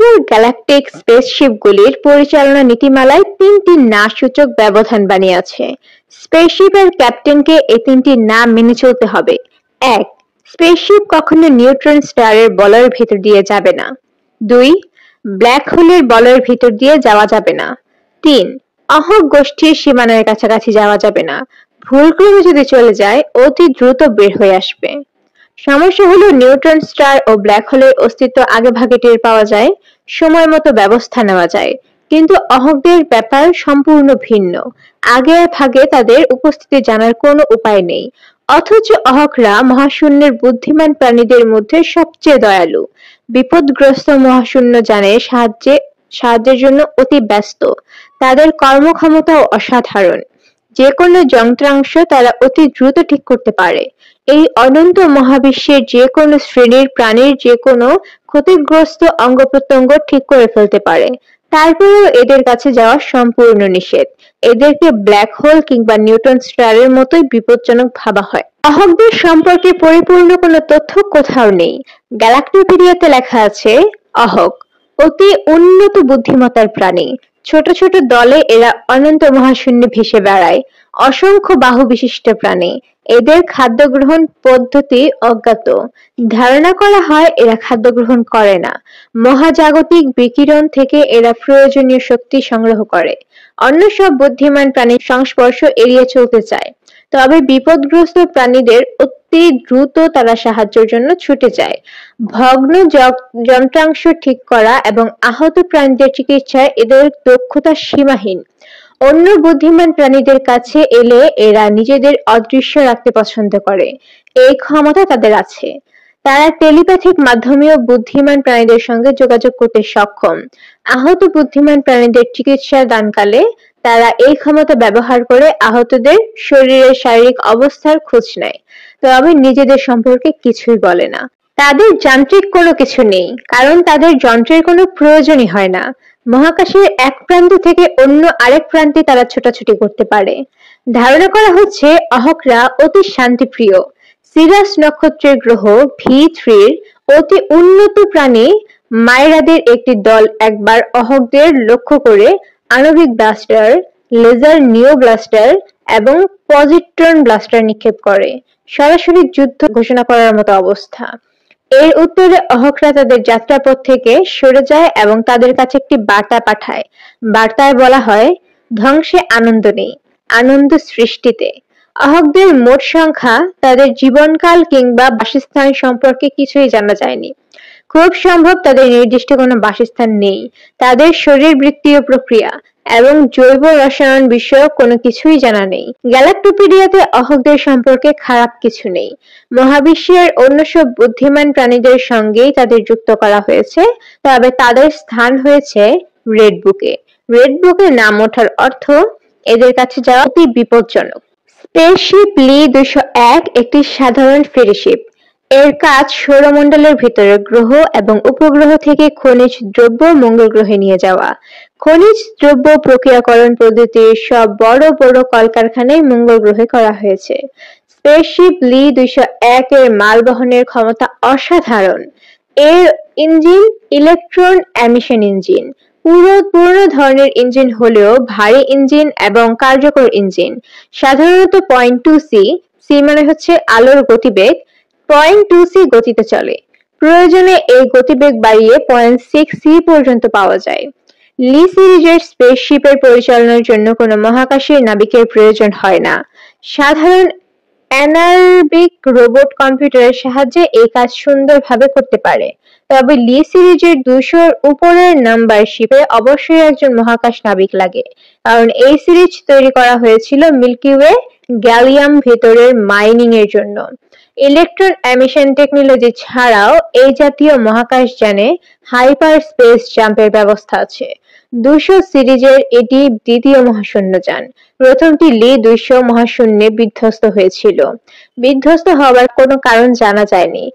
Intergalactic স্পেসশিপগুলির পরিচালনা নীতিমালায় তিনটি না সূচক ব্যবধান বানিয়েছে। স্পেসশিপের ক্যাপ্টেনকে এই তিনটি নাম মেনে চলতে হবে। 1. স্পেসশিপ কখনো নিউট্রন স্টারের বলয়ের ভেতর দিয়ে যাবে না। 2. ব্ল্যাক হোলের বলয়ের ভেতর দিয়ে যাওয়া যাবে না। 3. অহং গোষ্ঠীর সীমানার কাছাকাছি যাওয়া যাবে না। ভুলক্রমে যদি চলে যায় অতি দ্রুত বের হয়ে আসবে। সমস্যা হলো নিউট্রন স্টার ও ব্ল্যাক হোলের অস্তিত্ব আগে ভাগে টের পাওয়া যায়, সময় মতো ব্যবস্থা নেওয়া যায়, কিন্তু অহংদের ব্যাপার সম্পূর্ণ ভিন্ন। আগে ভাগে তাদের উপস্থিতি জানার কোনো উপায় নেই, অথচ অহংরা মহাশূন্যের বুদ্ধিমান প্রাণীদের মধ্যে সবচেয়ে দয়ালু। বিপদগ্রস্ত মহাশূন্য যানের সাহায্যের জন্য অতি ব্যস্ত। তাদের কর্মক্ষমতাও অসাধারণ। যে কোনো যন্ত্রাংশ তারা অতি দ্রুত ঠিক করতে পারে। এই অনন্ত মহাবিশ্বের যে কোনো শ্রেণীর প্রাণীর যে কোনো ক্ষতিগ্রস্ত অঙ্গ প্রত্যঙ্গ ঠিক করে ফেলতে পারে। তারপরেও এদের কাছে যাওয়া সম্পূর্ণ নিষেধ। এদেরকে ব্ল্যাক হোল কিংবা নিউট্রন স্টারের মতোই বিপজ্জনক ভাবা হয়। অহংদের সম্পর্কে পরিপূর্ণ কোনো তথ্য কোথাও নেই। গ্যালাক্টোপিডিয়াতে লেখা আছে, অহং অতি উন্নত বুদ্ধিমত্তার প্রাণী। ছোট ছোট দলে এরা অনন্ত মহাশূন্যে ভেসে বেড়ায়। অসংখ্য বাহু বিশিষ্ট প্রাণী। এদের খাদ্য গ্রহণ পদ্ধতি অজ্ঞাত। ধারণা করা হয় এরা খাদ্য গ্রহণ করে না। মহাজাগতিক বিকিরণ থেকে এরা প্রয়োজনীয় শক্তি সংগ্রহ করে। অন্য সব বুদ্ধিমান প্রাণীর সংস্পর্শ এড়িয়ে চলতে চায়, তবে বিপদগ্রস্ত প্রাণীদের অতি দ্রুত তারা সাহায্যের জন্য ছুটে যায়। ভগ্ন যন্ত্রাংশ ঠিক করা এবং আহত প্রাণীদের চিকিৎসায় এদের দক্ষতা সীমাহীন। অন্য বুদ্ধিমান প্রাণীদের কাছে এলে এরা নিজেদের অদৃশ্য রাখতে পছন্দ করে। এই ক্ষমতা তাদের আছে। তারা টেলিপ্যাথিক মাধ্যমেও বুদ্ধিমান প্রাণীদের সঙ্গে যোগাযোগ করতে সক্ষম। আহত বুদ্ধিমান প্রাণীদের চিকিৎসা দানকালে তারা এই ক্ষমতা ব্যবহার করে আহতদের শরীরের শারীরিক অবস্থার খোঁজ নেয়, তবে নিজেদের সম্পর্কে কিছুই বলে না। তাদের যান্ত্রিক কোনো কিছু নেই, কারণ তাদের যন্ত্রের কোনো প্রয়োজনই হয় না। মহাকাশের এক প্রান্ত থেকে অন্য আরেক প্রান্তে তারা ছোটাছুটি করতে পারে। ধারণা করা হচ্ছে অহংরা অতি শান্তিপ্রিয়। সিরাস নক্ষত্রের গ্রহ V3-র অতি উন্নত প্রাণী মাইরাদের একটি দল একবার অহংদের লক্ষ্য করে আণবিক ব্লাস্টার, লেজার নিও ব্লাস্টার এবং পজিট্রন ব্লাস্টার নিক্ষেপ করে। সরাসরি যুদ্ধ ঘোষণা করার মতো অবস্থা। এর উত্তরে অহংরা তাদের যাত্রাপথ থেকে সরে যায় এবং তাদের কাছে একটি বার্তা পাঠায়। বার্তায় বলা হয়, ধ্বংসে আনন্দ নেই, আনন্দ সৃষ্টিতে। অহংদের মোট সংখ্যা, তাদের জীবনকাল কিংবা বাসস্থান সম্পর্কে কিছুই জানা যায়নি। খুব সম্ভব তাদের নির্দিষ্ট কোনো বাসস্থান নেই। তাদের শরীরবৃত্তীয় প্রক্রিয়া এবং জৈব রসায়ন বিষয়ক কোনো কিছুই জানা নেই। গ্যালাক্টোপিডিয়াতে অহংদের সম্পর্কে খারাপ কিছু নেই। মহাবিশ্বের অন্য সব বুদ্ধিমান প্রাণীদের সঙ্গেই তাদের যুক্ত করা হয়েছে, তবে তাদের স্থান হয়েছে রেড বুকে। রেড বুকে নাম ওঠার অর্থ এদের কাছে যাওয়া অতি বিপজ্জনক। স্পেসশিপ লি-201 একটি সাধারণ ফেরিশিপ। এর কাজ সৌরমণ্ডলের ভিতরে গ্রহ এবং উপগ্রহ থেকে খনিজ দ্রব্য মঙ্গল গ্রহে নিয়ে যাওয়া। খনিজ দ্রব্য প্রক্রিয়াকরণ পদ্ধতির সব বড় বড় কলকারখানায় মঙ্গল গ্রহে করা হয়েছে। স্পেসশিপ লি-201 এর মাল বহনের ক্ষমতা অসাধারণ। এর ইঞ্জিন ইলেকট্রন এমিশন ইঞ্জিন। পুরনো ধরনের ইঞ্জিন হলেও ভারী ইঞ্জিন এবং কার্যকর ইঞ্জিন। সাধারণত 0.2 সি মানে হচ্ছে আলোর গতিবেগ, 0.2 সি গতিতে চলে। প্রয়োজনে এই গতিবেগ বাড়িয়ে 0.6 সি পর্যন্ত পাওয়া যায়। লি সিরিজের স্পেসশিপের পরিচালনার জন্য কোনো মহাকাশের নাবিকের প্রয়োজন হয় না। সাধারণ অ্যানারবিক রোবট কম্পিউটারের সাহায্যে এই কাজ সুন্দরভাবে করতে পারে। তবে লি সিরিজের 200-র উপরের নাম্বার শিপে অবশ্যই একজন মহাকাশ নাবিক লাগে, কারণ এই সিরিজ তৈরি করা হয়েছিল মিল্কি ওয়ে গ্যালিয়াম ভেতরের মাইনিং এর জন্য। ইলেকট্রন এমিশন টেকনোলজি ছাড়াও এই জাতীয় মহাকাশযানে হাইপার স্পেস জাম্পের ব্যবস্থা আছে। 200 সিরিজের এটি দ্বিতীয় মহাশূন্যযান। প্রথমটি লি-200 মহাশূন্যে বিধ্বস্ত হয়েছিল। বিধ্বস্ত হওয়ার কোনো কারণ জানা যায়নি।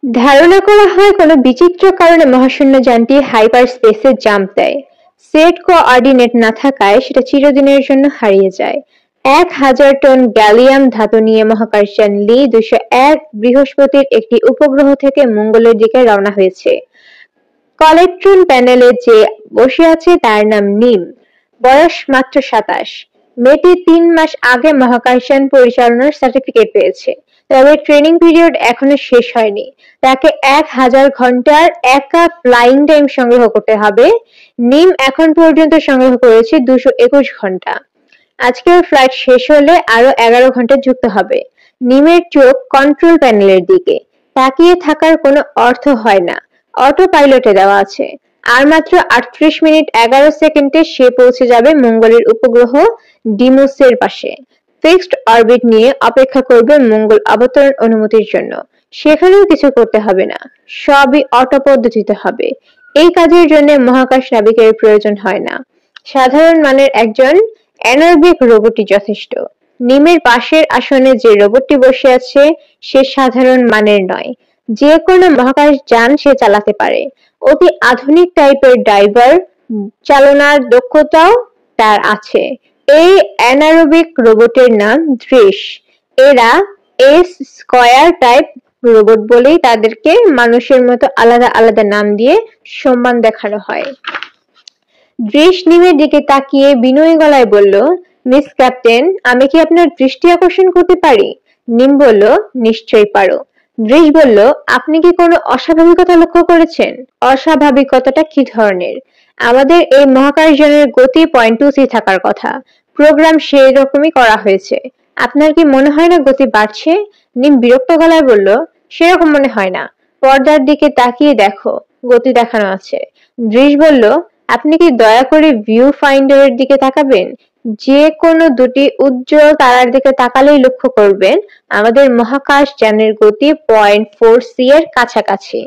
ধারণা করা হয় কোনো বিচিত্র কারণে মহাশূন্যযানটি হাইপার স্পেসে জাম্প দেয়। সেট কোঅর্ডিনেট না থাকায় সেটা চিরদিনের জন্য হারিয়ে যায়। 1000 টন গ্যালিয়াম ধাতু নিয়ে মহাকাশযান লি-201 বৃহস্পতির একটি উপগ্রহ থেকে মঙ্গলের দিকে রওনা হয়েছে। কলেকট্রন প্যানেলে যে বসে আছে তার নাম নিম, বয়স মাত্র 27। মেয়েটি 3 মাস আগে মহাকাশযান পরিচালনার সার্টিফিকেট পেয়েছে, তবে ট্রেনিং পিরিয়ড এখনো শেষ হয়নি। তাকে 1000 ঘন্টার একা ফ্লাইং টাইম সংগ্রহ করতে হবে। নিম এখন পর্যন্ত সংগ্রহ করেছে 221 ঘন্টা। আজকের ফ্লাইট শেষ হলে আরো 11 ঘন্টা যুক্ত হবে। নিমের চোখ কন্ট্রোল প্যানেলের দিকে তাকিয়ে থাকার কোনো অর্থ হয় না, অটো পাইলটে দেওয়া আছে। আর মাত্র 38 মিনিট 11 সেকেন্ডে সে পৌঁছে যাবে মঙ্গলের উপগ্রহ ডিমোসের পাশে। ফিক্সড অরবিট নিয়ে অপেক্ষা করবে মঙ্গল অবতরণ অনুমতির জন্য। সেখানেও কিছু করতে হবে না, সবই অটো পদ্ধতিতে হবে। এই কাজের জন্য মহাকাশ নাবিকের প্রয়োজন হয় না, সাধারণ মানের একজন অ্যানারোবিক রোবটই যথেষ্ট। নিমের পাশের আসনে যে রোবটটি বসে আছে সে সাধারণ মানের নয়, যে কোনো মহাকাশ যান সে চালাতে পারে। অতি আধুনিক টাইপের ড্রাইভার চালনার দক্ষতাও তার আছে। এই অ্যানারোবিক রোবটের নাম দৃশ। এরা এস স্কয়ার টাইপ রোবট বলেই তাদেরকে মানুষের মতো আলাদা আলাদা নাম দিয়ে সম্মান দেখানো হয়। দৃশ নিমের দিকে তাকিয়ে বিনয়ী গলায় বলল, মিস ক্যাপ্টেন, আমি কি আপনার দৃষ্টি আকর্ষণ করতে পারি? নিম বলল, নিশ্চয়ই পারো। দৃশ বলল, আপনি কি কোনো অস্বাভাবিকতা লক্ষ্য করেছেন? অস্বাভাবিকতাটা কি ধরনের? আমাদের এই মহাকাশযানের গতি 0.2c থাকার কথা। প্রোগ্রাম সেই রকমই করা হয়েছে। আপনার কি মনে হয় না গতি বাড়ছে? নিম বিরক্ত গলায় বলল, সেরকম মনে হয় না। পর্দার দিকে তাকিয়ে দেখো, গতি দেখানো আছে। দৃশ বলল, আপনি কি দয়া করে ভিউ ফাইন্ডারের দিকে তাকাবেন? যে কোনো দুটি উজ্জ্বল তারার দিকে তাকালেই লক্ষ্য করবেন আমাদের মহাকাশ যানের গতি 0.4c এর কাছাকাছি।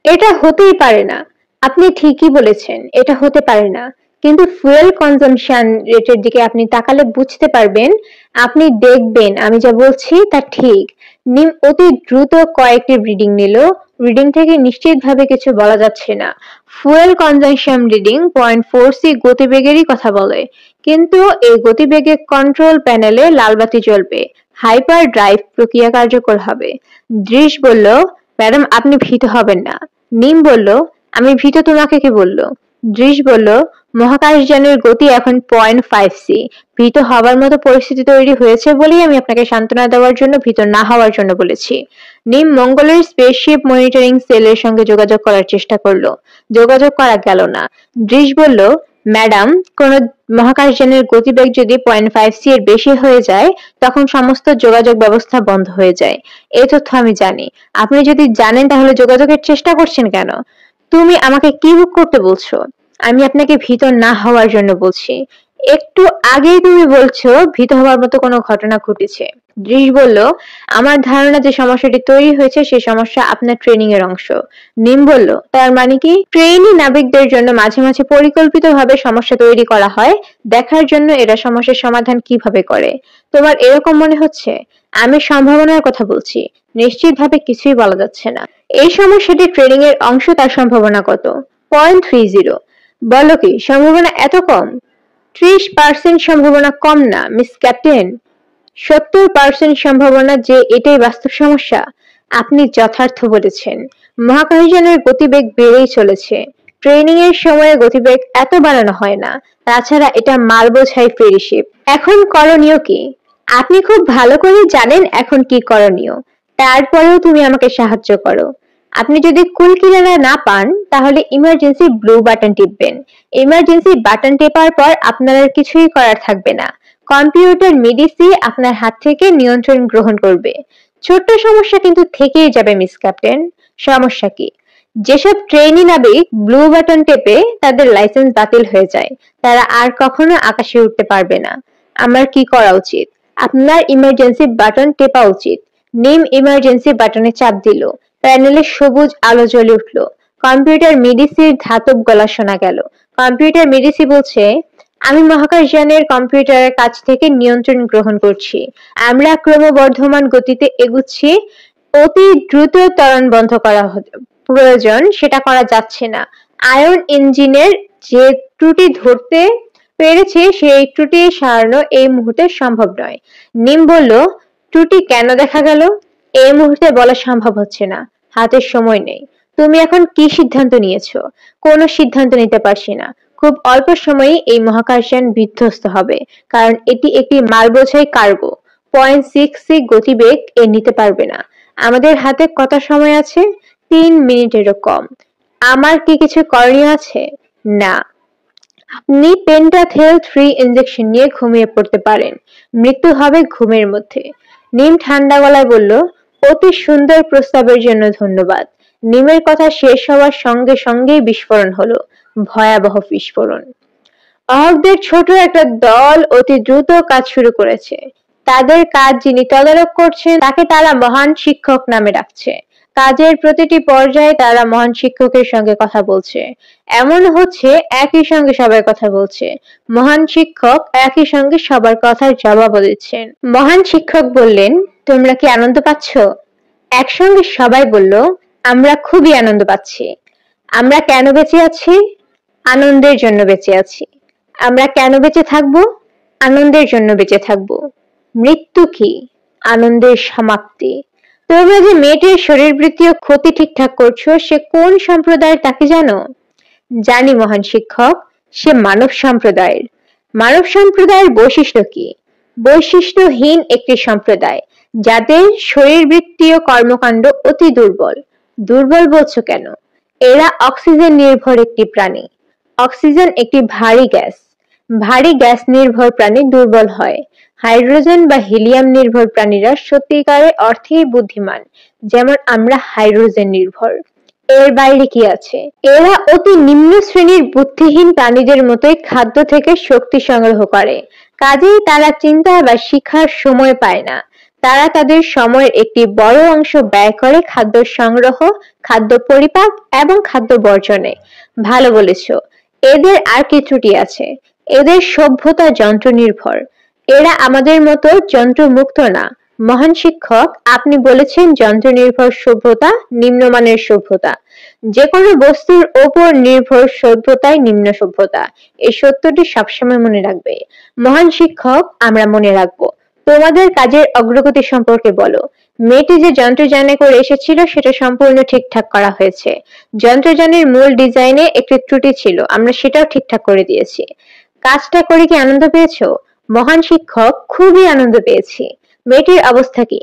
এটা হতেই পারে না। আপনি ঠিকই বলেছেন, এটা হতে পারে না। কিন্তু ফুয়েল কনজাম্পশন রেটের দিকে আপনি তাকালে বুঝতে পারবেন। আপনি দেখবেন আমি যা বলছি তা ঠিক। নিম অতি দ্রুত কয়েকটি রিডিং নিল। রিডিং থেকে নিশ্চিতভাবে কিছু বলা যাচ্ছে না। ফুয়েল কনজাম্পশন রিডিং 0.4c গতিবেগেরই কথা বলে, কিন্তু এই গতিবেগে কন্ট্রোল প্যানেলে লালবাতি জ্বলবে, হাইপার ড্রাইভ প্রক্রিয়া কার্যকর হবে। দৃশ বলল, ম্যাডাম আপনি ভীত হবেন না। নিম বলল, আমি ভীত তোমাকে কে বলল? দৃশ বলল, মহাকাশযানের গতি এখন 0.5c। ভীত হবার মতো পরিস্থিতি তৈরি হয়েছে বলেই আমি আপনাকে সান্ত্বনা দেওয়ার জন্য ভীত না হওয়ার জন্য বলেছি। নিম মঙ্গলের স্পেসশিপ মনিটরিং সেলের সঙ্গে যোগাযোগ করার চেষ্টা করলো, যোগাযোগ করা গেল না। দৃশ বলল, ম্যাডাম, কোন মহাকাশযানের গতিবেগ যদি 0.5c এর বেশি হয়ে যায় তখন সমস্ত যোগাযোগ ব্যবস্থা বন্ধ হয়ে যায়। এই তথ্য আমি জানি। আপনি যদি জানেন তাহলে যোগাযোগের চেষ্টা করছেন কেন? তুমি আমাকে কি বুক করতে বলছো? আমি আপনাকে ভীত না হওয়ার জন্য বলছি। একটু আগেই তুমি বলছো ভীত হওয়ার মতো কোনো ঘটনা ঘটেছে। দৃশ বলল, আমার ধারণা যে সমস্যাটি তৈরি হয়েছে সেই সমস্যা আপনার ট্রেনিং এর অংশ। নিম বলল, তার মানে কি? ট্রেনি নাবিকদের জন্য মাঝে মাঝে পরিকল্পিতভাবে সমস্যা তৈরি করা হয়, দেখার জন্য এরা সমস্যার সমাধান কিভাবে করে। তোমার এরকম মনে হচ্ছে? আমি সম্ভাবনার কথা বলছি, নিশ্চিতভাবে কিছুই বলা যাচ্ছে না। এই সমস্যাটি ট্রেনিং এর অংশ, তার সম্ভাবনা কত? 0.30। বলো কি, সম্ভাবনা এত কম? 30% সম্ভাবনা কম না মিস ক্যাপ্টেন। 70% সম্ভাবনা যে এটাই বাস্তব সমস্যা। আপনি যথার্থ বলেছেন। মহাকাশযানের গতিবেগ বেড়েই চলেছে। ট্রেনিং এর সময় গতিবেগ এত বাড়ানো হয় না। তাছাড়া এটা মাল বোঝাই ফেরিশিপ। এখন করণীয় কি? আপনি খুব ভালো করে জানেন এখন কি করণীয়। তারপরেও তুমি আমাকে সাহায্য করো। আপনি যদি কুল কিনারা না পান তাহলে ইমার্জেন্সি ব্লু বাটন টিপবেন। ইমার্জেন্সি বাটন টেপার পর আপনার আর কিছুই করার থাকবে না। কম্পিউটার মিডিসি আপনার হাত থেকে নিয়ন্ত্রণ গ্রহণ করবে। ছোট্ট সমস্যা কিন্তু থেকেই যাবে মিস ক্যাপ্টেন। সমস্যা কি? যেসব ট্রেনি নাবিক ব্লু বাটন টেপে তাদের লাইসেন্স বাতিল হয়ে যায়, তারা আর কখনো আকাশে উঠতে পারবে না। আমার কি করা উচিত? আপনার ইমার্জেন্সি বাটন টেপা উচিত। নিম ইমার্জেন্সি বাটনে চাপ দিল। প্যানেলে সবুজ আলো জ্বলে উঠল। কম্পিউটার মিডিসির ধাতব গলা শোনা গেল। কম্পিউটার মিডিসি বলছে, আমি মহাকাশযানের কম্পিউটারের কাছ থেকে নিয়ন্ত্রণ গ্রহণ করছি। আমরা ক্রমবর্ধমান গতিতে এগুচ্ছি। অতি দ্রুত ত্বরণ বন্ধ করা প্রয়োজন, সেটা করা যাচ্ছে না। আয়ন ইঞ্জিনের যে ত্রুটি ধরতে পেরেছে সেই ত্রুটি সারানো এই মুহূর্তে সম্ভব নয়। নিম বলল, ত্রুটি কেন দেখা গেল? এই মুহূর্তে বলা সম্ভব হচ্ছে না, হাতে সময় নেই। তুমি এখন কি সিদ্ধান্ত নিয়েছো? কোনো সিদ্ধান্ত নিতে পারছি না। খুব অল্প সময়ে এই মহাকাশযান বিধ্বস্ত হবে, কারণ এটি একটি মালবোঝাই কার্গো। 0.66 গতিবেগ এ নিতে পারবে না। আমাদের হাতে কত সময় আছে? 3 মিনিটেরও কম। আমার কি কিছু করণীয় আছে? না। আপনি পেন্টাথেল 3 ইনজেকশন নিয়ে ঘুমিয়ে পড়তে পারেন। মৃত্যু হবে ঘুমের মধ্যে। নিম ঠান্ডা গলায় বলল, অতি সুন্দর প্রস্তাবের জন্য ধন্যবাদ। নিমের কথা শেষ হওয়ার সঙ্গে সঙ্গেই বিস্ফোরণ হলো, ভয়াবহ বিস্ফোরণ। অহংদের ছোট একটা দল অতি দ্রুত কাজ শুরু করেছে। তাদের কাজ যিনি তদারক করছেন তাকে তারা মহান শিক্ষক নামে ডাকছে। কাজের প্রতিটি পর্যায়ে তারা মহান শিক্ষকের সঙ্গে কথা বলছে। এমন হচ্ছে একই সঙ্গে সবাই কথা বলছে। মহান শিক্ষক একই সঙ্গে সবার কথার জবাবও দিচ্ছেন। মহান শিক্ষক বললেন, তোমরা কি আনন্দ পাচ্ছ? একসঙ্গে সবাই বলল, আমরা খুবই আনন্দ পাচ্ছি। আমরা কেন বেঁচে আছি? আনন্দের জন্য বেঁচে আছি। আমরা কেন বেঁচে থাকবো? আনন্দের জন্য বেঁচে থাকবো। মৃত্যু কি? আনন্দের সমাপ্তি। তোমরা যে মেয়েটির শরীরবৃত্তীয় ক্ষতি ঠিকঠাক করছো, সে কোন সম্প্রদায়ের তাকে জানো? জানি মহান শিক্ষক, সে মানব সম্প্রদায়ের। মানব সম্প্রদায়ের বৈশিষ্ট্য কি? বৈশিষ্ট্যহীন একটি সম্প্রদায়, যাদের শরীরবৃত্তীয় কর্মকাণ্ড অতি দুর্বল। দুর্বল বলছো কেন? এরা অক্সিজেন নির্ভর একটি প্রাণী। অক্সিজেন একটি ভারী গ্যাস। ভারী গ্যাস নির্ভর প্রাণী দুর্বল হয়। হাইড্রোজেন বা হিলিয়াম নির্ভর প্রাণীরা সত্যিকারের অর্থেই বুদ্ধিমান, যেমন আমরা হাইড্রোজেন নির্ভর। এর বাইরে কি আছে? এরা অতি নিম্ন শ্রেণীর বুদ্ধিহীন প্রাণীদের মতোই খাদ্য থেকে শক্তি সংগ্রহ করে। কাজেই তারা চিন্তা বা শিক্ষার সময় পায় না। তারা তাদের সময়ের একটি বড় অংশ ব্যয় করে খাদ্য সংগ্রহ, খাদ্য পরিপাক এবং খাদ্য বর্জনে। ভালো বলেছ। এদের আর কি ত্রুটি আছে? এদের সভ্যতা যন্ত্র নির্ভর। এরা আমাদের মতো যন্ত্রমুক্ত না। মহান শিক্ষক, আপনি বলেছেন যন্ত্র নির্ভর সভ্যতা নিম্নমানের সভ্যতা। যে কোনো বস্তুর ওপর নির্ভর সভ্যতাই নিম্ন সভ্যতা। এই সত্যটি সবসময় মনে রাখবে। মহান শিক্ষক, আমরা মনে রাখবো। তোমাদের কাজের অগ্রগতি সম্পর্কে বলো। মেয়েটি যে যন্ত্রযানে করে এসেছিল সেটা সম্পূর্ণ ঠিকঠাক করা হয়েছে। যন্ত্রযানের মূল ডিজাইনে একটি ত্রুটি ছিল, আমরা সেটাও ঠিকঠাক করে দিয়েছি। কাজটা করে কি আনন্দ পেয়েছো? মহান শিক্ষক, খুবই আনন্দ পেয়েছি। মেয়েটির অবস্থা কি?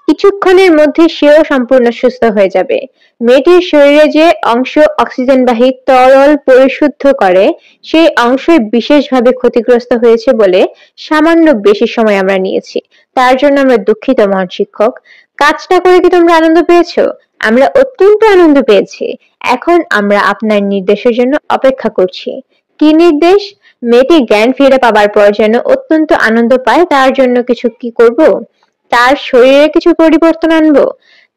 কিছুক্ষণের মধ্যে সেও সম্পূর্ণ সুস্থ হয়ে যাবে। মেয়েটির শরীরে যে অংশ অক্সিজেনবাহী তরল পরিশুদ্ধ করে, সেই অংশই বিশেষভাবে ক্ষতিগ্রস্ত হয়েছে বলে সামান্য বেশি সময় আমরা নিয়েছি। তার জন্য আমরা দুঃখিত মহান শিক্ষক। কাজটা করে কি তোমরা আনন্দ পেয়েছো? আমরা অত্যন্ত আনন্দ পেয়েছি। এখন আমরা আপনার নির্দেশের জন্য অপেক্ষা করছি। কি নির্দেশ? মেয়েটি জ্ঞান ফিরে পাবার পর যেন অত্যন্ত আনন্দ পায়, তার জন্য কিছু কি করব? তার শরীরে কিছু পরিবর্তন আনবো?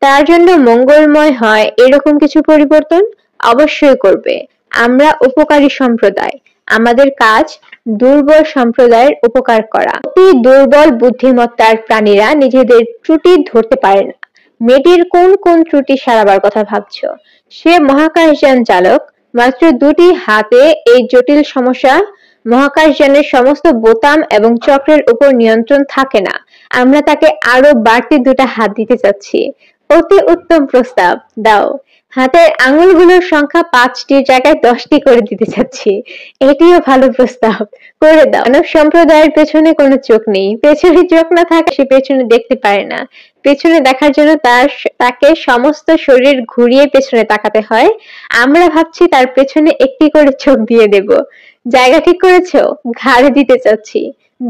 তার জন্য মঙ্গলময় হয় এরকম কিছু পরিবর্তন অবশ্যই করবে। আমরা উপকারী সম্প্রদায়। আমাদের কাজ দুর্বল সম্প্রদায়ের উপকার করা। অতি দুর্বল বুদ্ধিমত্তার প্রাণীরা নিজেদের ত্রুটি ধরতে পারে না। মেয়েটির কোন কোন ত্রুটি সারাবার কথা ভাবছো? সে মহাকাশযান চালক। মাত্র 2টি হাতে এই জটিল সমস্যা। মহাকাশযানের সমস্ত বোতাম এবং চক্রের উপর নিয়ন্ত্রণ থাকে না। আমরা তাকে আরো বাড়তি 2টা হাত দিতে চাচ্ছি। অতি উত্তম প্রস্তাব, দাও। হাতের আঙুলগুলোর সংখ্যা 5টির জায়গায় 10টি করে দিতে চাচ্ছি। এটিও ভালো প্রস্তাব, করে দাও। মানব সম্প্রদায়ের পেছনে কোনো চোখ নেই। পেছনে চোখ না থাকে সে পেছনে দেখতে পারে না। পেছনে দেখার জন্য তাকে সমস্ত শরীর ঘুরিয়ে পেছনে তাকাতে হয়। আমরা ভাবছি তার পেছনে একটি করে চোখ দিয়ে দেব। জায়গা ঠিক করেছো? ঘাড়ে দিতে চাচ্ছি।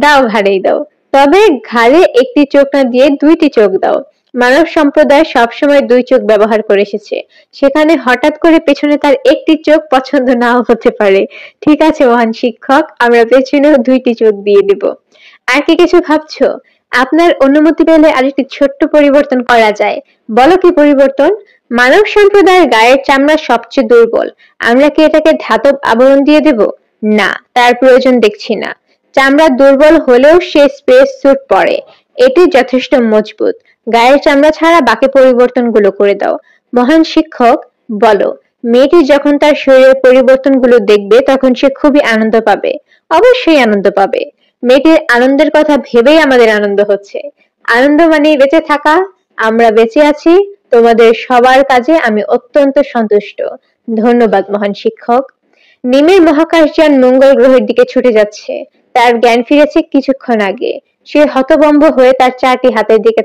দাও, ঘাড়েই দাও। তবে ঘাড়ে একটি চোখ না দিয়ে 2টি চোখ দাও। মানব সম্প্রদায় সবসময় 2 চোখ ব্যবহার করে এসেছে। সেখানে হঠাৎ করে পেছনে তার একটি চোখ পছন্দ নাও হতে পারে। ঠিক আছে মহান শিক্ষক, আমরা পেছনেও 2টি চোখ দিয়ে দেব। আর কি কিছু ভাবছো? আপনার অনুমতি পেলে আরেকটি ছোট্ট পরিবর্তন করা যায়। বলো কি পরিবর্তন? মানব সম্প্রদায়ের গায়ের চামড়া সবচেয়ে দুর্বল। আমরা কি এটাকে ধাতব আবরণ দিয়ে দেব? না, তার প্রয়োজন দেখছি না। চামড়া দুর্বল হলেও সে স্পেস স্যুট পরে। এটি যথেষ্ট মজবুত। গায়ের চামড়া ছাড়া বাকি পরিবর্তনগুলো করে দাও। মহান শিক্ষক, বলো। মেয়েটি যখন তার শরীরের পরিবর্তনগুলো দেখবে তখন সে খুবই আনন্দ পাবে। অবশ্যই আনন্দ পাবে। মেয়েটির আনন্দের কথা ভেবেই আমাদের আনন্দ হচ্ছে। আনন্দ মানে বেঁচে থাকা। আমরা বেঁচে আছি, তোমাদের সবার কাজে আমি অত্যন্ত সন্তুষ্ট। ধন্যবাদ মহান শিক্ষক। নিমের মহাকাশযান মঙ্গল গ্রহের দিকে ছুটে যাচ্ছে। তার জ্ঞান ফিরেছে কিছুক্ষণ আগে। সে হতভম্ব হয়ে তার 4টি হাতের দিকে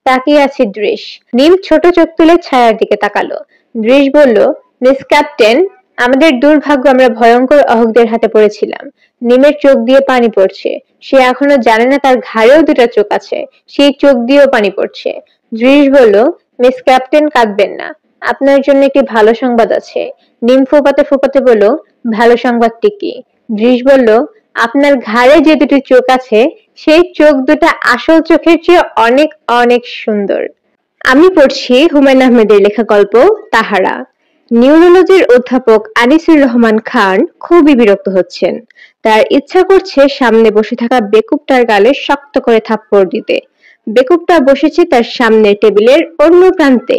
তাকিয়ে আছে দৃশ। নিম ছোট চোখ তুলে ছায়ার দিকে তাকালো। দৃশ বলল, মিস ক্যাপ্টেন, আমাদের দুর্ভাগ্য আমরা ভয়ঙ্কর অহংদের হাতে পড়েছিলাম। নিমের চোখ দিয়ে পানি পড়ছে। সে এখনো জানে না তার ঘাড়েও 2টা চোখ আছে। সেই চোখ দিয়েও পানি পড়ছে। দৃশ বলল, মিস ক্যাপ্টেন, কাঁদবেন না। আপনার জন্য একটি ভালো সংবাদ আছে। নিম ফোপাতে ফোপাতে বলল, ভালো সংবাদটি কি? দৃশ বলল, আপনার ঘাড়ে যে 2টি চোখ আছে সেই চোখ 2টা আসল চোখের চেয়ে অনেক অনেক সুন্দর। আমি পড়ছি হুমায়ুন আহমেদের লেখা গল্প তাহারা। নিউরোলজির অধ্যাপক আনিসুর রহমান খান খুবই বিরক্ত হচ্ছেন। তার ইচ্ছা করছে সামনে বসে থাকা বেকুবটার গালে শক্ত করে থাপ্পড় দিতে। বেকুবটা বসেছে তার সামনের টেবিলের অন্য প্রান্তে।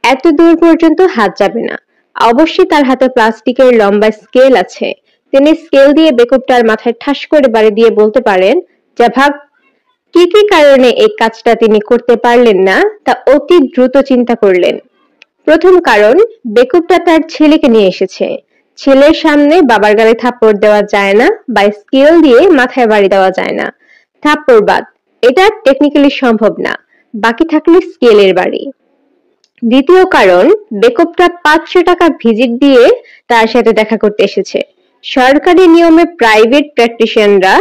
এত দূর পর্যন্ত হাত যাবে না। অবশ্যই তার হাতে প্লাস্টিকের লম্বা স্কেল আছে। তিনি স্কেল দিয়ে বেকুবটার মাথায় ঠাস করে বাড়ি দিয়ে বলতে পারেন, যা ভাগ। কি কি কারণে এই কাজটা তিনি করতে পারলেন না তা অতি দ্রুত চিন্তা করলেন। প্রথম কারণ, বেকুবটা তার ছেলেকে নিয়ে এসেছে। ছেলের সামনে বাবার গালে থাপ্পড় দেওয়া যায় না বা স্কেল দিয়ে মাথায় বাড়ি দেওয়া যায় না। থাপ্পড় বাদ, এটা টেকনিক্যালি সম্ভব না। বাকি থাকলে স্কেলের বাড়ি। দ্বিতীয় কারণ, বেকুবটা 500 টাকা ভিজিট দিয়ে তার সাথে দেখা করতে এসেছে। সরকারি নিয়মে প্রাইভেট প্র্যাকটিশিয়ানরা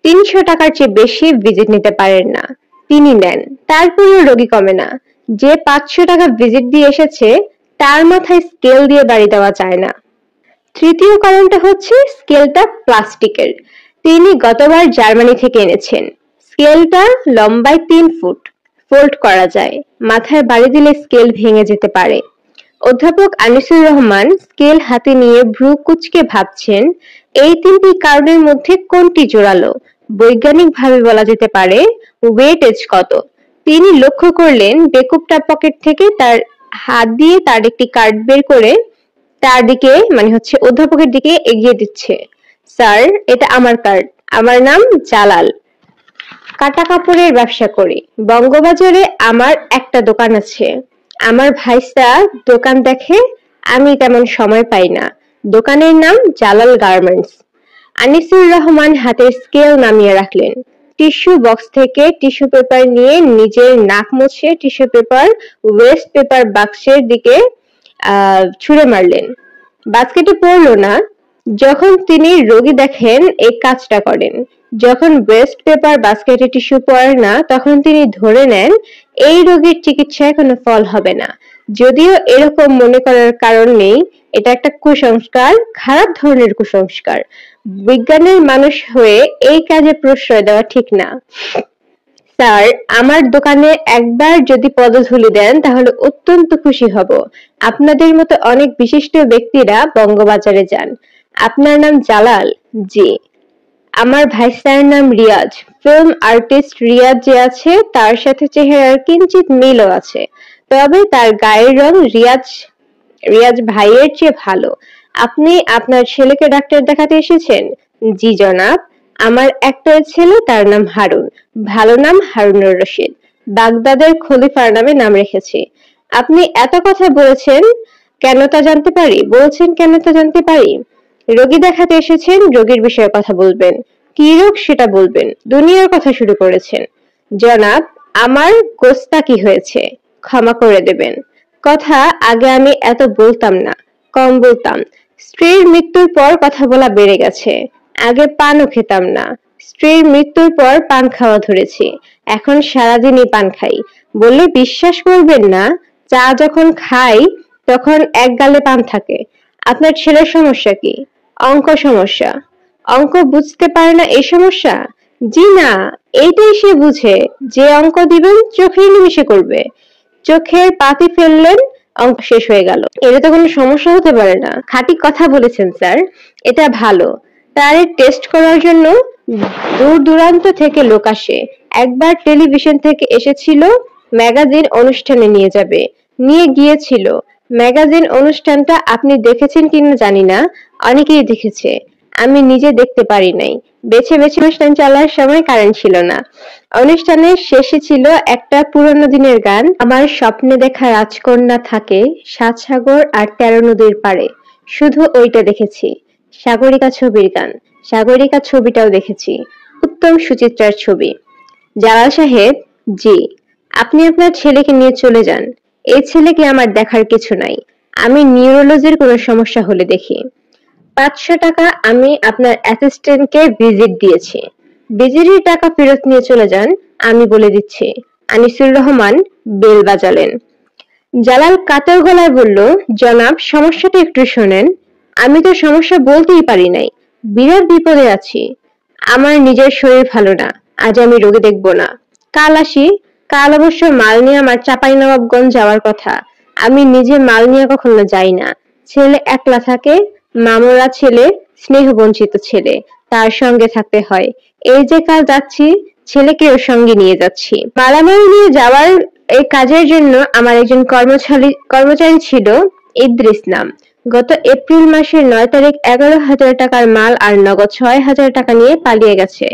300 টাকার চেয়ে বেশি ভিজিট নিতে পারেন না। তিনি নেন, তারপরেও রোগী কমে না। যে 500 টাকা ভিজিট দিয়ে এসেছে তার মাথায় স্কেল দিয়ে বাড়ি দেওয়া যায় না। তৃতীয় কারণটা হচ্ছে স্কেলটা প্লাস্টিকের। তিনি গতবার জার্মানি থেকে এনেছেন। স্কেলটা লম্বায় 3 ফুট, ফোল্ড করা যায়। মাথায় বাড়ি দিলে স্কেল ভেঙে যেতে পারে। অধ্যাপক আনিসুর রহমান স্কেল হাতে নিয়ে ভ্রু কুঁচকে ভাবছেন, এই 3টি কারণের মধ্যে কোনটি জোরালো? বৈজ্ঞানিকভাবে বলা যেতে পারে ওয়েটেজ কত। তিনি লক্ষ্য করলেন বেকুবটা পকেট থেকে তার হাত দিয়ে তার একটি কার্ড বের করে তার দিকে, মানে হচ্ছে অধ্যাপকের দিকে এগিয়ে দিচ্ছে। স্যার, এটা আমার কার্ড। আমার নাম জালাল। কাটা কাপড়ের ব্যবসা করি। বঙ্গবাজারে আমার একটা দোকান আছে। আমার ভাইস্তা দোকান দেখে, আমি তেমন সময় পাই না। দোকানের নাম জালাল গার্মেন্টস। আনিসুর রহমান হাতের স্কেল নামিয়ে রাখলেন। টিস্যু বক্স থেকে টিস্যু পেপার নিয়ে নিজের নাক মুছে টিস্যু পেপার ওয়েস্ট পেপার বাক্সের দিকে ছুঁড়ে মারলেন। বাস্কেটে পড়লো না। যখন তিনি রোগী দেখেন এই কাজটা করেন। যখন ওয়েস্ট পেপার বাস্কেটে টিস্যু পড়ে না তখন তিনি ধরে নেন এই রোগীর চিকিৎসায় কোনো ফল হবে না। যদিও এরকম মনে করার কারণ নেই, এটা একটা কুসংস্কার, খারাপ ধরনের কুসংস্কার। বিজ্ঞানের মানুষ হয়ে এই কাজে প্রশ্রয় দেওয়া ঠিক না। স্যার, আমার দোকানে একবার যদি পদধূলি দেন তাহলে অত্যন্ত খুশি হব। আপনাদের মতো অনেক বিশিষ্ট ব্যক্তিরা বঙ্গবাজারে যান। আপনার নাম জালাল? জি। আমার ভাইস্তার নাম রিয়াজ। ফিল্ম আর্টিস্ট রিয়াজ যে আছে তার সাথে চেহারার কিঞ্চিত মিলও আছে, তবে তার গায়ের রং রিয়াজ ভাইয়ের চেয়ে ভালো। আপনি আপনার ছেলেকে ডাক্তার দেখাতে এসেছেন? জি জনাব। আমার একটা ছেলে, তার নাম হারুন। ভালো নাম হারুনুর রশিদ। বাগদাদের খলিফার নামে নাম রেখেছি। আপনি এত কথা বলছেন কেন তা জানতে পারি? রোগী দেখাতে এসেছেন, রোগীর বিষয়ে কথা বলবেন। কি রোগ সেটা বলবেন। দুনিয়ার কথা শুরু করেছেন। জনাব, আমার গোস্তাকি হয়েছে, ক্ষমা করে দেবেন। কথা আগে আমি এত বলতাম না, কম বলতাম। স্ত্রীর মৃত্যুর পর কথা বলা বেড়ে গেছে। আগে পানও খেতাম না, স্ত্রীর মৃত্যুর পর পান খাওয়া ধরেছি। এখন সারাদিনই পান খাই। বললে বিশ্বাস করবেন না, চা যখন খাই তখন এক গালে পান থাকে। আপনার ছেলের সমস্যা কি? অঙ্ক সমস্যা। অঙ্ক বুঝতে পারে না এই সমস্যা? জি না, এইটাই সে বুঝে। যে অঙ্ক দিবেন চোখের নিমিষে করবে। চোখের পাতি ফেললেন, অঙ্ক শেষ হয়ে গেল। এটা তো কোনো সমস্যা হতে পারে না। খাঁটি কথা বলেছেন স্যার, এটা ভালো। তার টেস্ট করার জন্য দূর দূরান্ত থেকে লোক আসে। একবার টেলিভিশন থেকে এসেছিল, ম্যাগাজিন অনুষ্ঠানে নিয়ে গিয়েছিল। ম্যাগাজিন অনুষ্ঠানটা আপনি দেখেছেন কিনা জানি না, অনেকেই দেখেছে। আমি নিজে দেখতে পারি নাই। বেছে বেছে অনুষ্ঠান চলার সময় কারেন্ট ছিল না। অনুষ্ঠানের শেষে ছিল একটা পুরোনো দিনের গান, আমার স্বপ্নে দেখা রাজকন্যা থাকে ৭ সাগর আর ১৩ নদীর পাড়ে। শুধু ওইটা দেখেছি। সাগরিকা ছবির গান। সাগরিকা ছবিটাও দেখেছি। উত্তম সুচিত্রার ছবি। জালাল সাহেব, জি। আপনি আপনার ছেলেকে নিয়ে চলে যান। এই ছেলেকে আমার দেখার কিছু নাই। আমি নিউরোলজির কোনো সমস্যা হলে দেখি। ৫০০ টাকা আমি আপনার অ্যাসিস্ট্যান্টকে ভিজিট দিয়েছি। ভিজিটের টাকা ফেরত নিয়ে চলে যান, আমি বলে দিচ্ছি। আনিসুর রহমান বেল বাজালেন। জালাল কাতর গলায় বলল, জনাব সমস্যাটা একটু শোনেন। আমি তো সমস্যা বলতেই পারি নাই। বিরাট বিপদে আছি। আমার নিজের শরীর ভালো না। আজ আমি রোগী দেখব না। কাল আসি। কাল অবশ্য মাল নিয়ে আমার চাঁপাইনবাবগঞ্জ যাওয়ার কথা। আমি নিজে মাল নিয়ে কখনো যাই না। ছেলে একলা থাকে। মামরা ছেলে, স্নেহবঞ্চিত ছেলে। তার সঙ্গে থাকতে হয়। এই যে কাল যাচ্ছি, ছেলেকেও সঙ্গে নিয়ে যাচ্ছি। মালামাল নিয়ে যাওয়ার এই কাজের জন্য আমার একজন কর্মচারী ছিল, ইদ্রিস নাম। গত এপ্রিল মাসের ৯ তারিখ ১১,০০০ টাকার মাল আর নগদ ৬,০০০ টাকা নিয়ে পালিয়ে গেছে।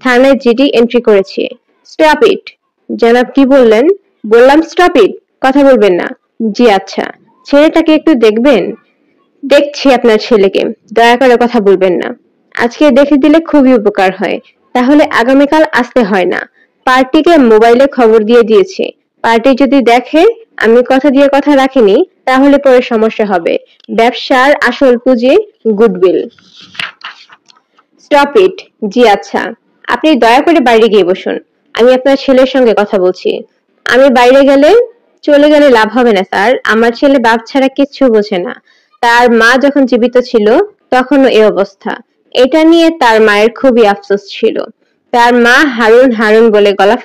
থানায় জিডি এন্ট্রি করেছি। Stop it. জনাব কি বললেন? বললাম স্টপ ইট। কথা বলবেন না। জি আচ্ছা। ছেলেটাকে একটু দেখবেন? দেখছি আপনার ছেলেকে। দয়া করে কথা বলবেন না। আজকে দেখে দিলে খুবই উপকার হয়। তাহলে আগামীকাল আসতে হয় না। পার্টিকে মোবাইলে খবর দিয়ে দিয়েছি। পার্টি যদি দেখে আমি কথা দিয়ে কথা রাখিনি, তাহলে পরে সমস্যা হবে। ব্যবসার আসল পুঁজি গুডউইল। Stop it. জি আচ্ছা। আপনি দয়া করে বাইরে গিয়ে বসুন। আমি আপনার ছেলের সঙ্গে কথা বলছি। আমি বাইরে গেলে চলে গেলে লাভ হবে না স্যার। আমার ছেলে বাপ ছাড়া কিচ্ছু বোঝে না। তার মা যখন জীবিত ছিল তখনও এ অবস্থা। এটা নিয়ে তার মায়ের খুবই আফসোস ছিল। তার মা হারুন হারুন বলে গলা